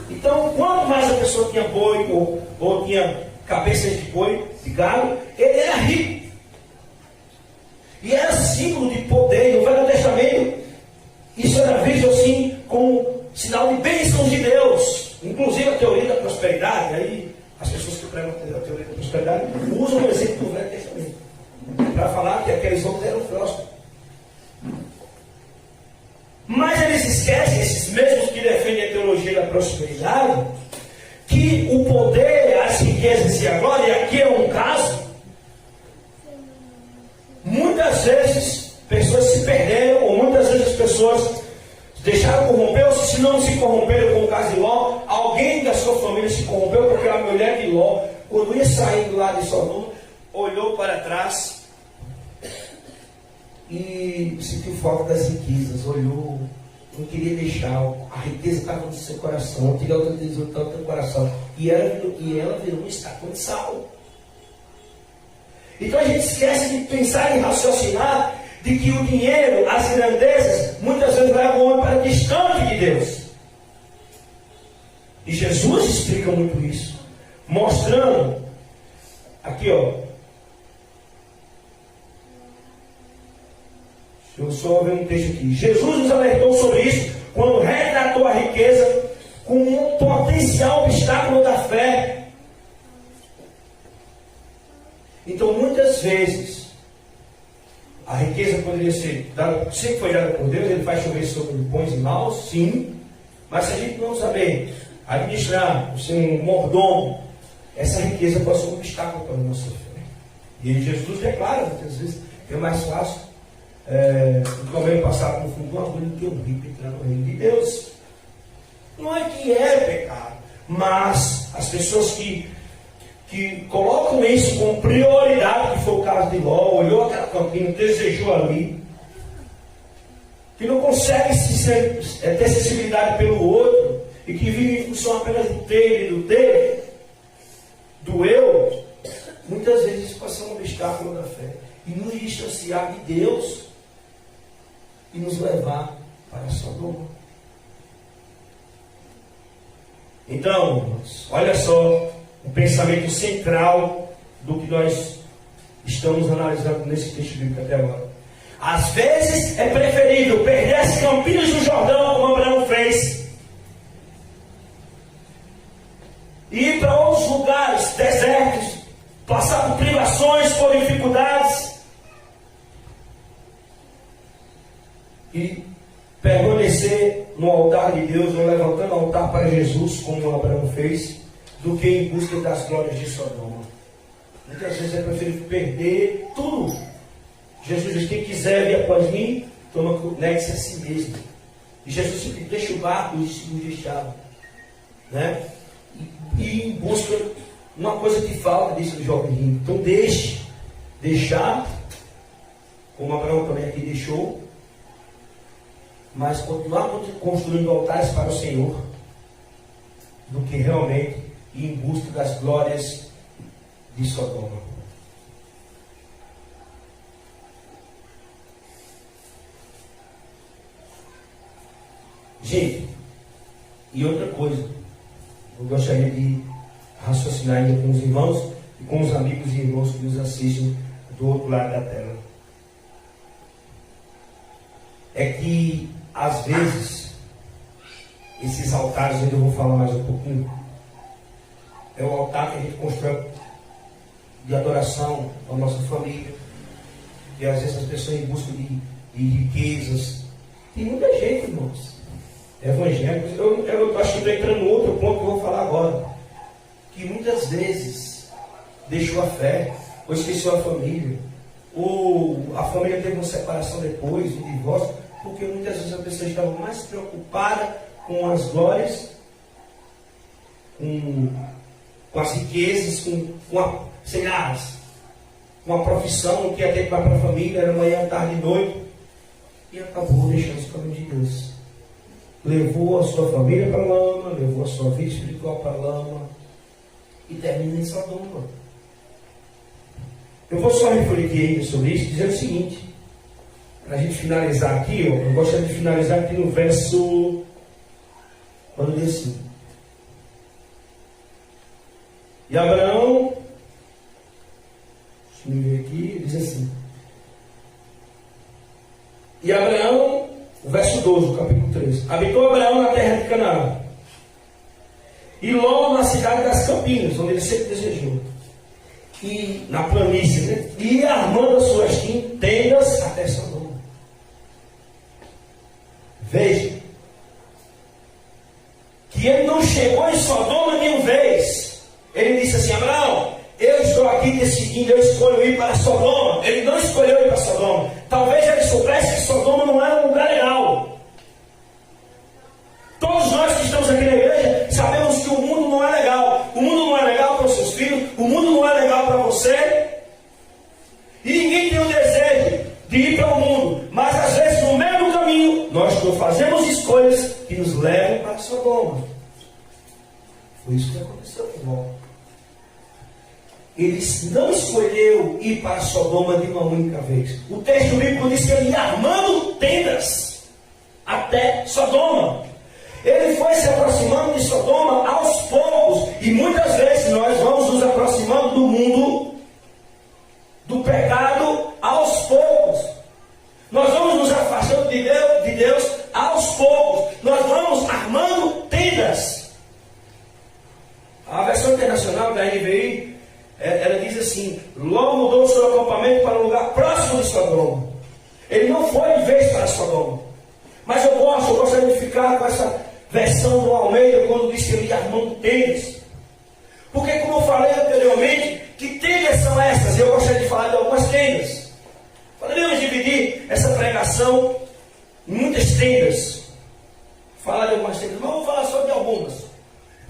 Então, quanto mais a pessoa tinha boi ou tinha cabeças de boi, de gado, ele era rico. E era símbolo de poder. No Velho Testamento, isso era visto assim como sinal de bênçãos de Deus. Inclusive a teoria da prosperidade. Aí as pessoas que pregam a teoria da prosperidade usam o exemplo do Velho Testamento para falar esquecem, esses mesmos que defendem a teologia da prosperidade, que o poder, as riquezas e a glória, e aqui é um caso, muitas vezes pessoas se perderam, ou muitas vezes as pessoas deixaram corromper, ou se não se corromperam, como o caso de Ló, alguém da sua família se corrompeu, porque a mulher de Ló, quando ia saindo lá de Sodoma, olhou para trás e sentiu falta das riquezas, olhou, não queria deixar, a riqueza estava no seu coração, queria outra tesoura estava no seu coração, e ela virou um estacão de sal. Então a gente esquece de pensar e raciocinar de que o dinheiro, as grandezas, muitas vezes levam o homem para distante de Deus. E Jesus explica muito isso, mostrando, aqui ó, deixa eu só ver um texto aqui. Jesus nos alertou sobre isso quando retratou a riqueza como um potencial obstáculo da fé. Então, muitas vezes, a riqueza poderia ser dada, sempre foi dada por Deus, Ele faz chover sobre bons e maus, sim, mas se a gente não saber administrar, ser um mordomo, essa riqueza pode ser um obstáculo para a nossa fé. E Jesus declara, muitas vezes, que é mais fácil o homem passar por fundo de uma agulha do que um rico entrar no reino de Deus. Não é que é pecado, mas as pessoas que colocam isso como prioridade, que foi o caso de Ló, olhou aquela campina, desejou ali, que não consegue ter sensibilidade pelo outro, e que vive em função apenas do ter e do ter, do eu, muitas vezes isso pode ser um obstáculo da fé, e nos distanciar de Deus, e nos levar para Sodoma. Então, irmãos, olha só, o pensamento central do que nós estamos analisando nesse texto bíblico até agora. Às vezes é preferível perder as campinas do Jordão, como Abraão fez, e ir para outros lugares desertos, passar por privações, por dificuldades, e permanecer no altar de Deus, ou levantando o altar para Jesus, como Abraão fez, do que em busca das glórias de Sodoma. Muitas vezes é preferível perder tudo. Jesus diz: quem quiser vir após mim, negue-se a si mesmo. E Jesus sempre deixa o barco e se deixava, né? E em busca, uma coisa que falta, disse o jovem rico. Então deixar, como Abraão também aqui deixou, mas continuar construindo altares para o Senhor, do que realmente ir em busca das glórias de Sodoma. Gente, e outra coisa, eu gostaria de raciocinar ainda com os irmãos e com os amigos e irmãos que nos assistem do outro lado da tela. É que, às vezes, esses altares, ainda eu vou falar mais um pouquinho, é o altar que a gente constrói de adoração à nossa família, e às vezes as pessoas em busca de riquezas. Tem muita gente, irmãos, evangélicos. Eu acho que estou entrando no outro ponto que eu vou falar agora, que muitas vezes deixou a fé, ou esqueceu a família, ou a família teve uma separação depois, um divórcio, porque muitas vezes a pessoa estava mais preocupada com as glórias, com as riquezas, com a profissão que ia ter para a família, era manhã, tarde e noite, e acabou deixando os caminhos de Deus. Levou a sua família para a lama, levou a sua vida espiritual para a lama, e termina em Sodoma. Eu vou só refletir ainda sobre isso, dizendo o seguinte, para a gente finalizar aqui, eu gostaria de finalizar aqui no verso, quando diz assim: e Abraão, deixa eu ver aqui, diz assim, e Abraão, o verso 12, do capítulo 13, habitou Abraão na terra de Canaã, e Ló na cidade das Campinas, onde ele sempre desejou, e na planície, né? E armando as suas tendas até Sodoma. Veja, que ele não chegou em Sodoma nenhuma vez. Ele disse assim: Abraão, eu estou aqui decidindo, eu escolho ir para Sodoma. Ele não escolheu ir para Sodoma. Talvez ele soubesse que Sodoma não era um lugar legal. Todos nós que estamos aqui na igreja sabemos que o mundo não é legal. O mundo não é legal para os seus filhos, o mundo não é legal para você. E ninguém tem o desejo de ir para o mundo. Mas às vezes no meio do caminho nós fazemos escolhas que nos levam para Sodoma. Foi isso que aconteceu com Ló. Ele não escolheu ir para Sodoma de uma única vez. O texto bíblico diz que ele ia armando tendas até Sodoma. Ele foi se aproximando de Sodoma aos poucos. E muitas vezes nós vamos nos aproximando do mundo, do pecado, aos poucos. Nós vamos nos afastando de Deus aos poucos. Nós vamos armando tendas. A versão internacional da NVI, ela diz assim: Ló mudou seu acampamento para um lugar próximo de Sodoma. Ele não foi de vez para Sodoma. Mas eu gostaria de ficar com essa versão do Almeida, quando diz que ele ia armando tendas. Porque, como eu falei anteriormente, que tendas são essas? Eu gostaria de falar de algumas tendas. Poderíamos dividir essa pregação em muitas tendas. Falar de algumas tendas, mas vamos falar só de algumas.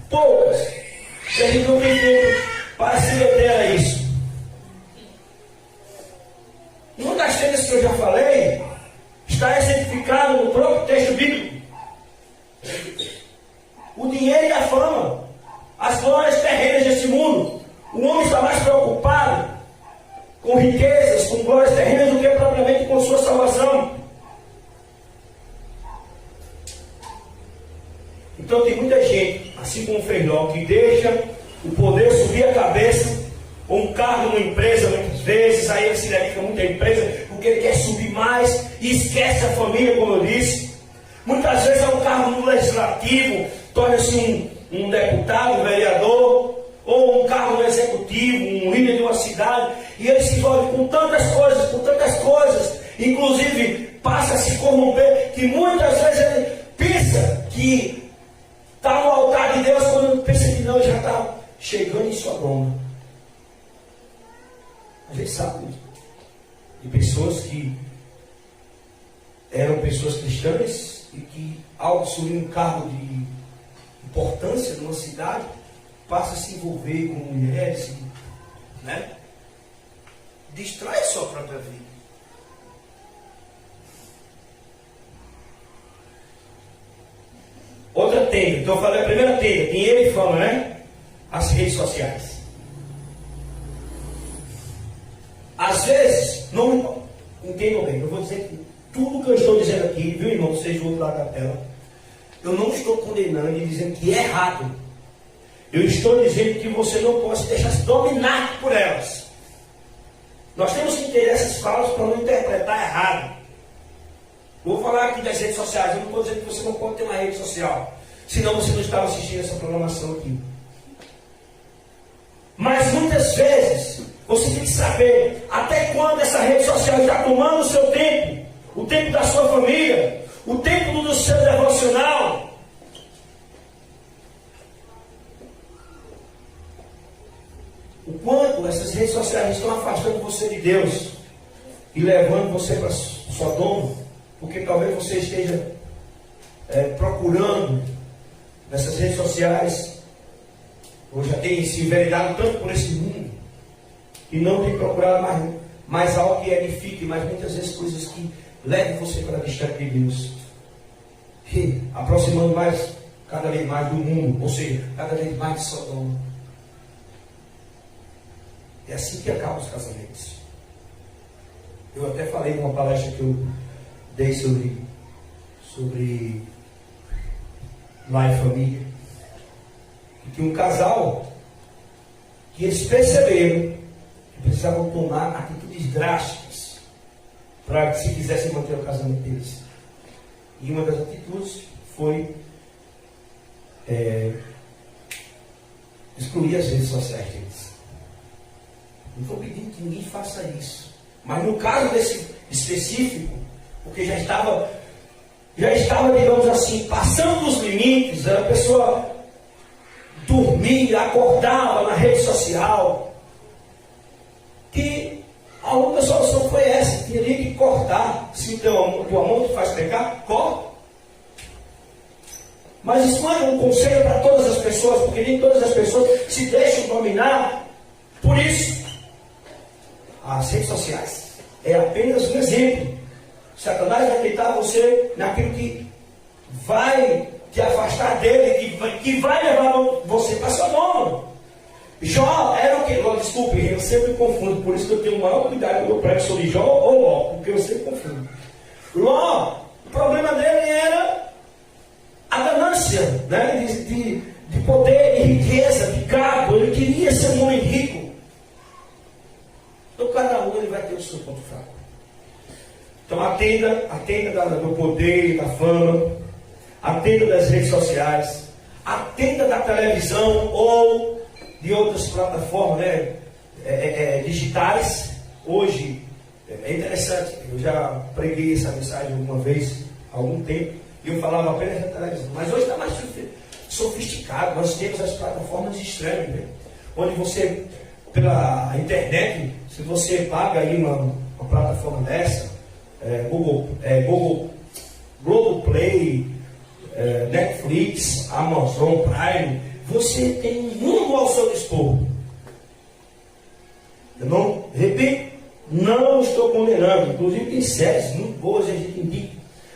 Poucas. Que a gente não tem tempo para se meter a isso. Uma das tendas que eu já falei está exemplificado no próprio texto bíblico. O dinheiro e a fama, as glórias terrenas desse mundo. O homem está mais preocupado com riquezas, com glórias terrenas, do que propriamente com sua salvação. Então tem muita gente, assim como o Fernó, que deixa o poder subir a cabeça, ou um cargo numa empresa muitas vezes, aí ele se dedica muito à empresa, porque ele quer subir mais e esquece a família, como eu disse. Muitas vezes é um cargo no legislativo, torna-se um deputado, um vereador, ou um cargo no executivo, um líder de uma cidade, e ele se envolve com tantas coisas, inclusive passa a se corromper, que muitas vezes ele pensa que está no altar de Deus, quando ele pensa que não, já está chegando em Sodoma. A gente sabe de pessoas que eram pessoas cristãs e que, ao assumir um cargo de importância numa cidade, passa a se envolver com mulheres, né? Distrai a sua própria vida. Outra tenda, então eu falei a primeira tenda, dinheiro e fama, né? As redes sociais. Às vezes, não entendam bem, eu vou dizer que tudo que eu estou dizendo aqui, viu, irmão, seja do outro lado da tela, eu não estou condenando e dizendo que é errado. Eu estou dizendo que você não pode deixar se dominar por elas. Nós temos que entender essas falas para não interpretar errado. Vou falar aqui das redes sociais. Eu não estou dizendo que você não pode ter uma rede social, senão você não estava assistindo essa programação aqui. Mas muitas vezes você tem que saber até quando essa rede social está tomando o seu tempo, o tempo da sua família, o tempo do seu devocional. O quanto essas redes sociais estão afastando você de Deus e levando você para Sodoma, porque talvez você esteja procurando nessas redes sociais, ou já tem se enveredado tanto por esse mundo, e não tem procurado mais algo que edifique, mas muitas vezes coisas que levem você para distante de Deus, e aproximando cada vez mais do mundo, ou seja, cada vez mais de Sodoma. É assim que acabam os casamentos. Eu até falei numa palestra que eu dei sobre lar e família, que um casal que eles perceberam que precisavam tomar atitudes drásticas para que se quisessem manter o casamento deles. E uma das atitudes foi excluir as redes sociais deles. Não estou pedindo que ninguém faça isso, mas no caso desse específico, porque já estava já estava, digamos assim, passando dos limites. A pessoa dormia, acordava na rede social. Que a única solução foi essa: teria que cortar. Se o teu amor te faz pecar, corta. Mas isso não é um conselho para todas as pessoas, porque nem todas as pessoas se deixam dominar por isso. As redes sociais é apenas um exemplo. Satanás vai tentar você naquilo que vai te afastar dele, que vai levar você para Sodoma. Jó era o que? Desculpe, eu sempre confundo, por isso que eu tenho o maior cuidado quando eu prego sobre Jó ou Ló, porque eu sempre confundo. Ló, o problema dele era a ganância, né? de poder, de riqueza, de cargo. Ele queria ser um homem rico. Então cada um ele vai ter o seu ponto fraco. Então atenda do poder, da fama, atenda das redes sociais, atenda da televisão ou de outras plataformas, né? Digitais. Hoje é interessante, eu já preguei essa mensagem alguma vez, há algum tempo, e eu falava apenas da televisão, mas hoje está mais sofisticado. Nós temos as plataformas de streaming, né? Onde você, pela internet, se você paga aí uma plataforma dessa, Globoplay, Netflix, Amazon Prime, você tem um mundo ao seu dispor. Eu não, repito, não estou condenando. Inclusive tem séries muito boas, a gente indica.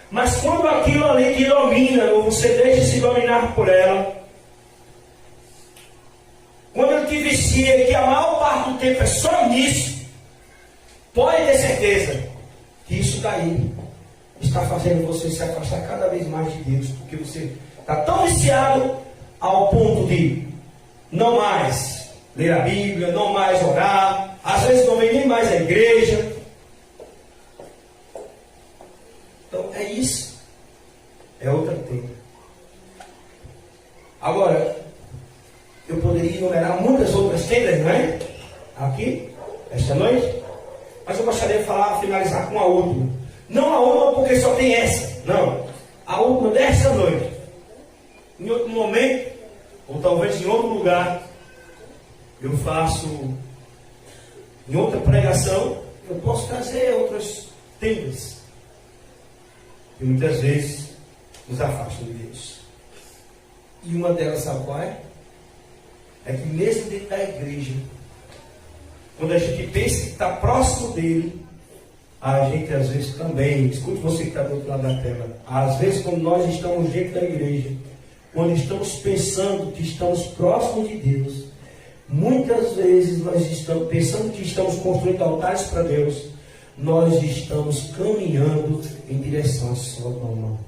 Mas quando aquilo ali te domina, ou você deixa se dominar por ela, quando ele te vicia, que a maior parte do tempo é só nisso, pode ter certeza que isso daí está fazendo você se afastar cada vez mais de Deus, porque você está tão viciado ao ponto de não mais ler a Bíblia, não mais orar, às vezes não vem nem mais à igreja. Então é isso. É outra tenda. Agora, eu poderia enumerar muitas outras tendas, não é? Aqui, esta noite. Mas eu gostaria de finalizar com a última. Não a última porque só tem essa. Não. A última desta noite. Em outro momento, ou talvez em outro lugar, eu faço, em outra pregação, eu posso trazer outras tendas que muitas vezes nos afastam de Deus. E uma delas, sabe qual é? É que mesmo dentro da igreja, quando a gente pensa que está próximo dele, a gente às vezes também, escute você que está do outro lado da tela, às vezes quando nós estamos dentro da igreja, quando estamos pensando que estamos próximos de Deus, muitas vezes nós estamos pensando que estamos construindo altares para Deus, nós estamos caminhando em direção a Sodoma.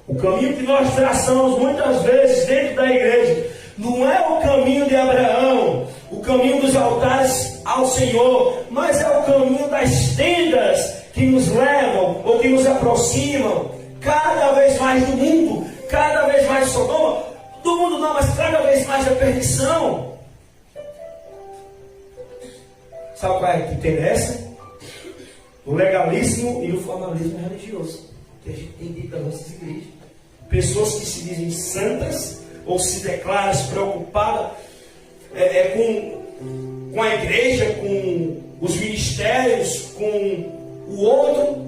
O caminho que nós traçamos muitas vezes dentro da igreja não é o caminho de Abraão, o caminho dos altares ao Senhor, mas é o caminho das tendas que nos levam ou que nos aproximam cada vez mais do mundo, cada vez mais de Sodoma, do mundo não, mas cada vez mais da perdição. Sabe qual é que tem essa? O legalismo e o formalismo religioso, que a gente tem dito nas nossas igrejas. Pessoas que se dizem santas ou se declaram preocupadas com a igreja, com os ministérios, com o outro.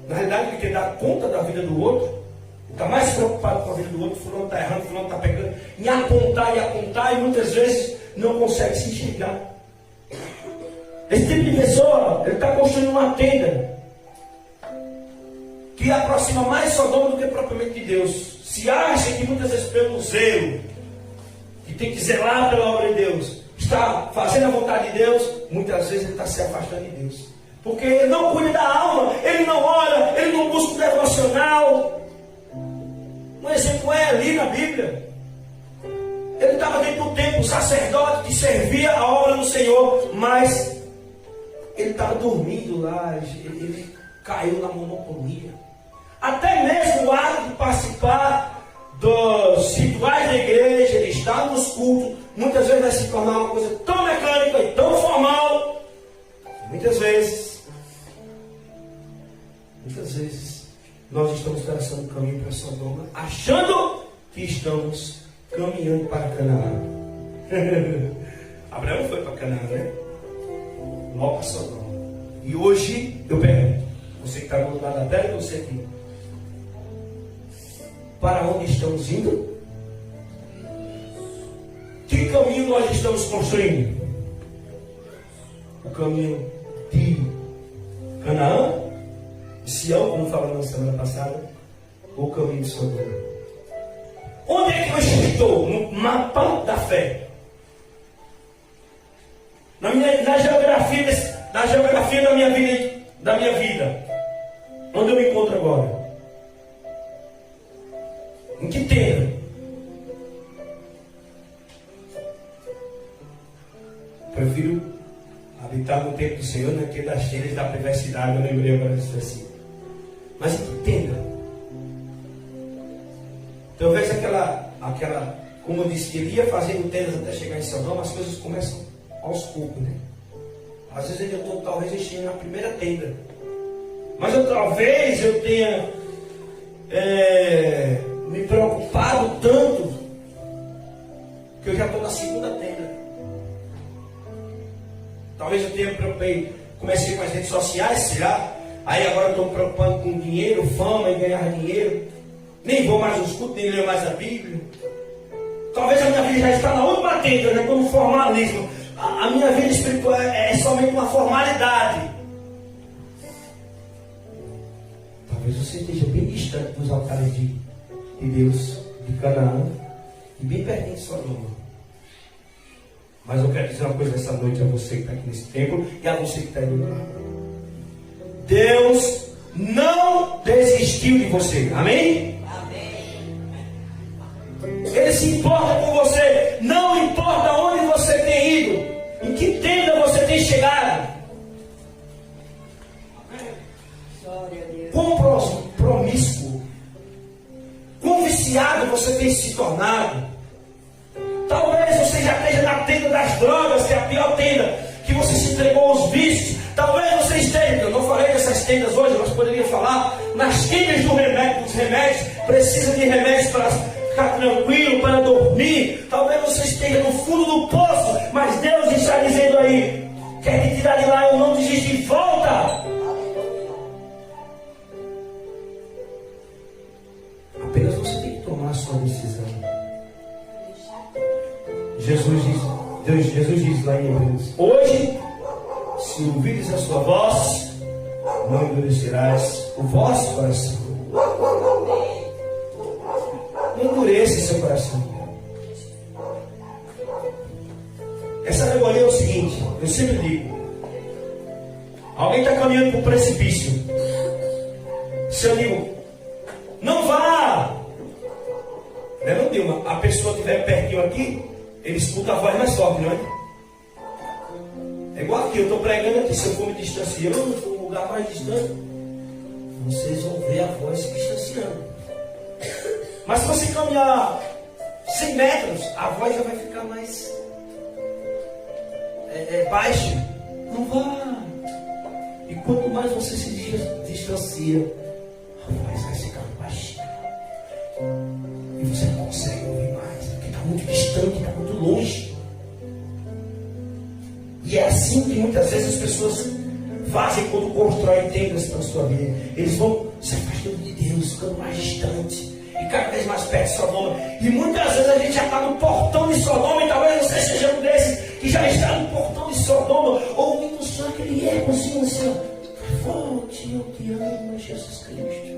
Na realidade, ele quer dar conta da vida do outro. Está mais preocupado com a vida do outro. Fulano está errando, fulano está pegando, em apontar, e muitas vezes não consegue se enxergar. Esse tipo de pessoa, ele está construindo uma tenda que aproxima mais Sodoma do que propriamente de Deus. Se acha que muitas vezes pelo zelo, que tem que zelar pela obra de Deus, está fazendo a vontade de Deus, muitas vezes ele está se afastando de Deus. Porque ele não cuida da alma, ele não ora, ele não busca o devocional. Um exemplo é ali na Bíblia. Ele estava dentro do templo, sacerdote que servia a obra do Senhor, mas ele estava dormindo lá, ele caiu na monotonia. Até mesmo o ato de participar dos rituais da igreja, de estar nos cultos, muitas vezes vai se tornar uma coisa tão mecânica e tão formal, muitas vezes Muitas vezes nós estamos traçando o caminho para Sodoma, achando que estamos caminhando para Canaã. Abraão foi para Canaã, né? Logo para Sodoma. E hoje eu pergunto, você que está no lado da terra e você aqui, para onde estamos indo? Que caminho nós estamos construindo? O caminho de Canaã, de Sião, como falamos na semana passada, ou o caminho de Sodoma? Onde é que eu estou no mapa da fé? Na geografia da minha vida, onde eu me encontro agora? Em que tenda? Prefiro habitar no tempo do Senhor, naquele das tendas da perversidade. Eu lembrei agora disso assim. Mas em que tenda? Talvez aquela, como eu disse, ele ia fazendo tendas até chegar em Sodoma, as coisas começam aos poucos, né? Às vezes eu estou talvez enchendo na primeira tenda, mas talvez eu tenha me preocupado tanto que eu já estou na segunda tenda. Talvez eu tenha me preocupado, comecei com as redes sociais, será? Aí agora eu estou me preocupando com dinheiro, fama e ganhar dinheiro. Nem vou mais aos cultos, nem leio mais a Bíblia. Talvez a minha vida já está na última tenda, eu já estou no formalismo. A minha vida espiritual é somente uma formalidade. Talvez você esteja bem distante dos altares de Deus, de Canaã, e bem pertinho de Sodoma. Mas eu quero dizer uma coisa essa noite a você que está aqui nesse templo e a você que está aí do lado. Deus não desistiu de você. Amém? Ele se importa com você. Não importa onde você tem ido, em que tenda você tem chegado, quão promíscuo, quão viciado você tem se tornado. Talvez você já esteja na tenda das drogas, que é a pior tenda, que você se entregou aos vícios. Talvez você esteja, eu não falei dessas tendas hoje, mas poderia falar nas tendas dos remédios. Precisa de remédios para ficar tranquilo, para dormir. Talvez você esteja no fundo do poço, mas Deus está dizendo aí, quer te tirar de lá, eu não desisto, e volta. Apenas você tem que tomar a sua decisão. Jesus diz lá em Hebreus: hoje, se ouvires a sua voz, não endurecerás o vosso coração. Não endureça seu coração. Essa alegoria é o seguinte, eu sempre digo: alguém está caminhando para o precipício. Se eu digo, não vá, não deu, a pessoa estiver pertinho aqui, ele escuta a voz mais forte, não é? É igual aqui, eu estou pregando aqui, se eu for me distanciando, eu for um lugar mais distante, vocês vão ver a voz se distanciando. Mas se você caminhar 100 metros, a voz já vai ficar mais baixa. Não vá. E quanto mais você se distancia, a voz vai ficar baixinha. E você não consegue ouvir mais, porque está muito distante, está muito longe. E é assim que muitas vezes as pessoas fazem quando constroem tendas para a sua vida. Eles vão se afastando de Deus, ficando mais distante, e cada vez mais perto de Sodoma. E muitas vezes a gente já está no portão de Sodoma, e talvez você seja um desses que já está no portão de Sodoma, ouvindo só aquele ecozinho assim, volte, eu te amo, Jesus Cristo.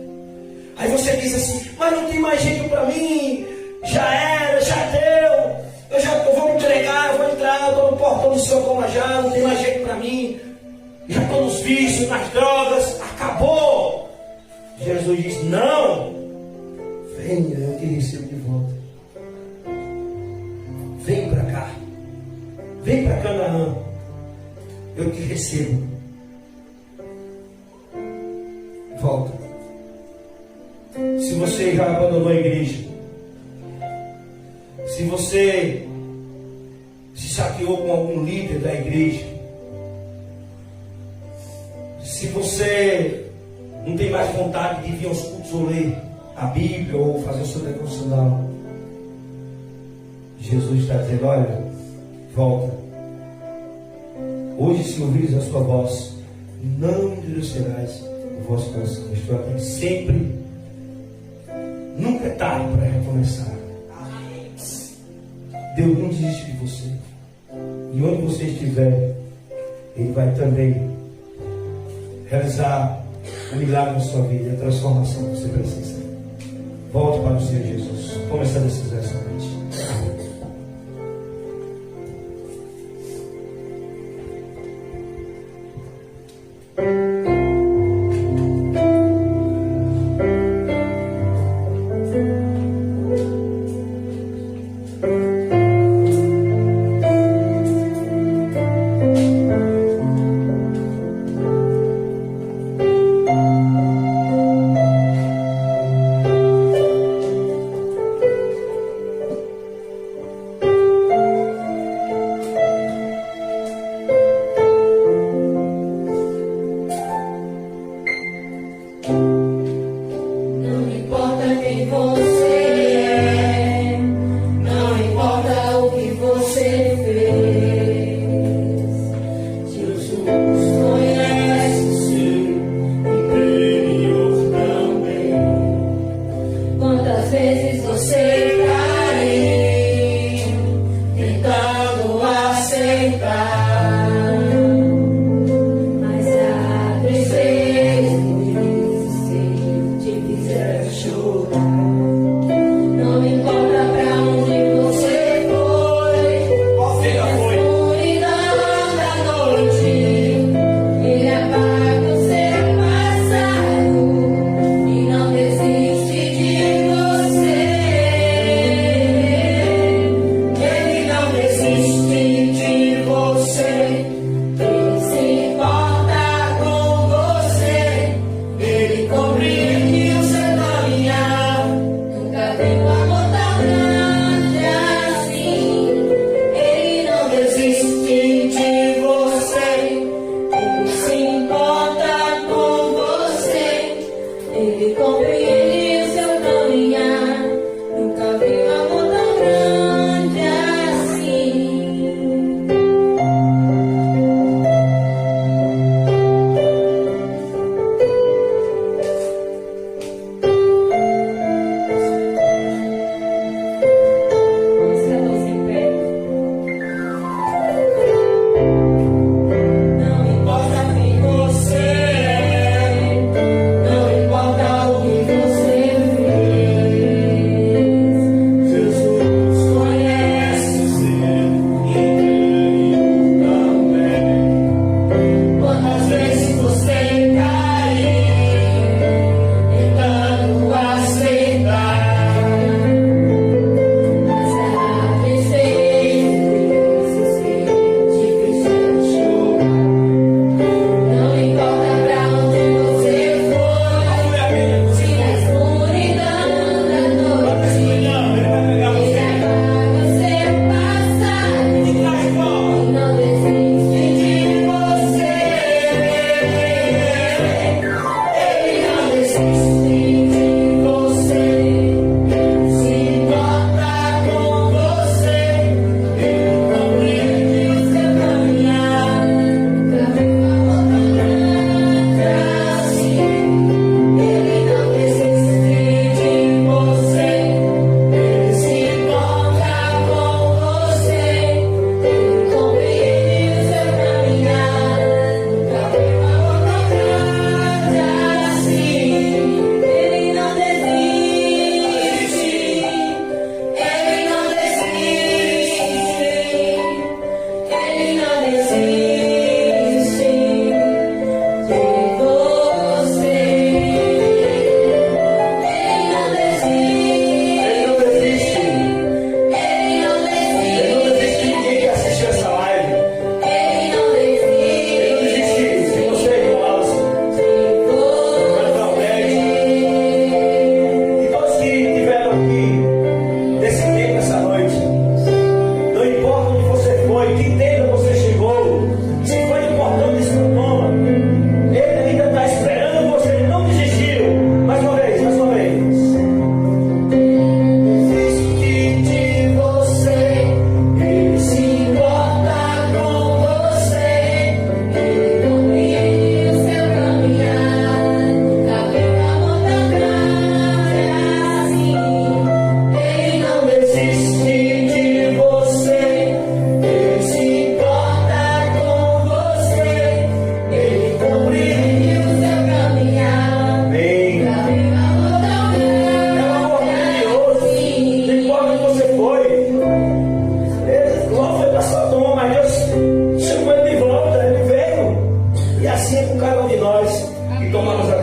Aí você diz assim, mas não tem mais jeito para mim, já era, já deu, eu vou me entregar, eu vou entrar, eu estou no portão de Sodoma já, não tem mais jeito para mim, já estou nos vícios, nas drogas, acabou. Jesus diz, não, venha, eu te recebo de volta. Vem para cá, vem para Canaã, eu te recebo. Volta. Se você já abandonou a igreja, se você se chateou com algum líder da igreja, se você não tem mais vontade de vir aos cultos ou ler a Bíblia ou fazer o seu devocional. Jesus está dizendo: olha, volta. Hoje, se ouvires a sua voz, não endurecerás o vosso coração. Estou aqui sempre. Nunca é tarde para recomeçar. Deus não desiste de você. E onde você estiver, Ele vai também realizar o milagre na sua vida, a transformação que você precisa. Volte para o Senhor Jesus. Tome essa decisão essa noite. Não importa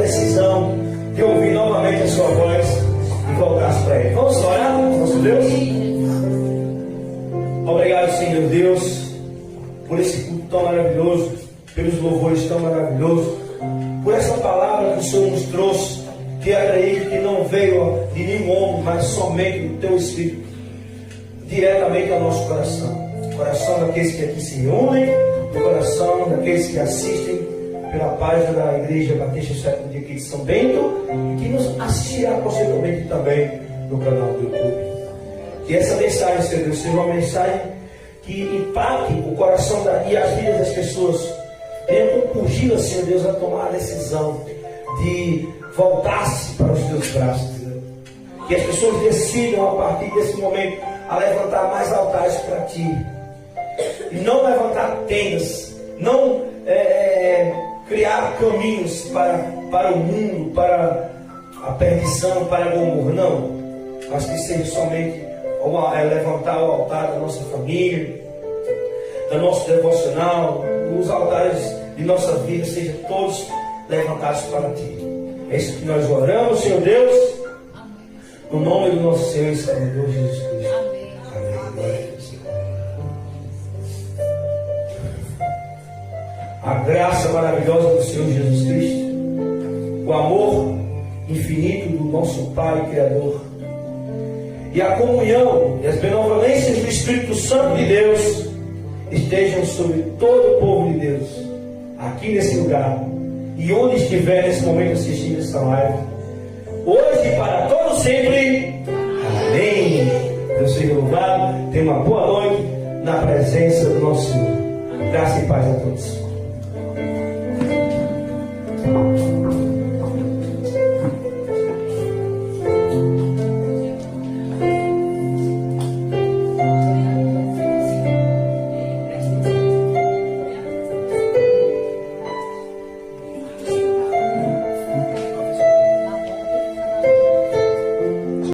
decisão de ouvir novamente a sua voz e voltar para Ele. Vamos orar, nosso Deus? Obrigado, Senhor Deus, por esse culto tão maravilhoso, pelos louvores tão maravilhosos, por essa palavra que o Senhor nos trouxe, que acredito que não veio de nenhum homem, mas somente do Teu Espírito, diretamente ao nosso coração. O coração daqueles que aqui se reúnem, o coração daqueles que assistem pela página da Igreja Batista Sétimo Dia aqui de São Bento, e que nos assistirá possivelmente também no canal do YouTube. Que essa mensagem, Senhor Deus, seja uma mensagem que impacte o coração e as vidas das pessoas, venha compungir, Senhor Deus, a tomar a decisão de voltar-se para os teus braços. Deus. Que as pessoas decidam, a partir desse momento, a levantar mais altares para Ti. E não levantar tendas, não criar caminhos para o mundo, para a perdição, para o amor, não. Mas que seja somente levantar o altar da nossa família, do nosso devocional, os altares de nossa vida sejam todos levantados para Ti. É isso que nós oramos, Senhor Deus, no nome do nosso Senhor e Salvador Jesus Cristo. Amém. Amém. A graça maravilhosa do Senhor Jesus Cristo, o amor infinito do nosso Pai Criador, e a comunhão e as benevolências do Espírito Santo de Deus estejam sobre todo o povo de Deus, aqui nesse lugar, e onde estiver nesse momento assistindo essa live, hoje e para todo sempre. Amém. Deus seja louvado. Tenha uma boa noite na presença do nosso Senhor. Graça e paz a todos.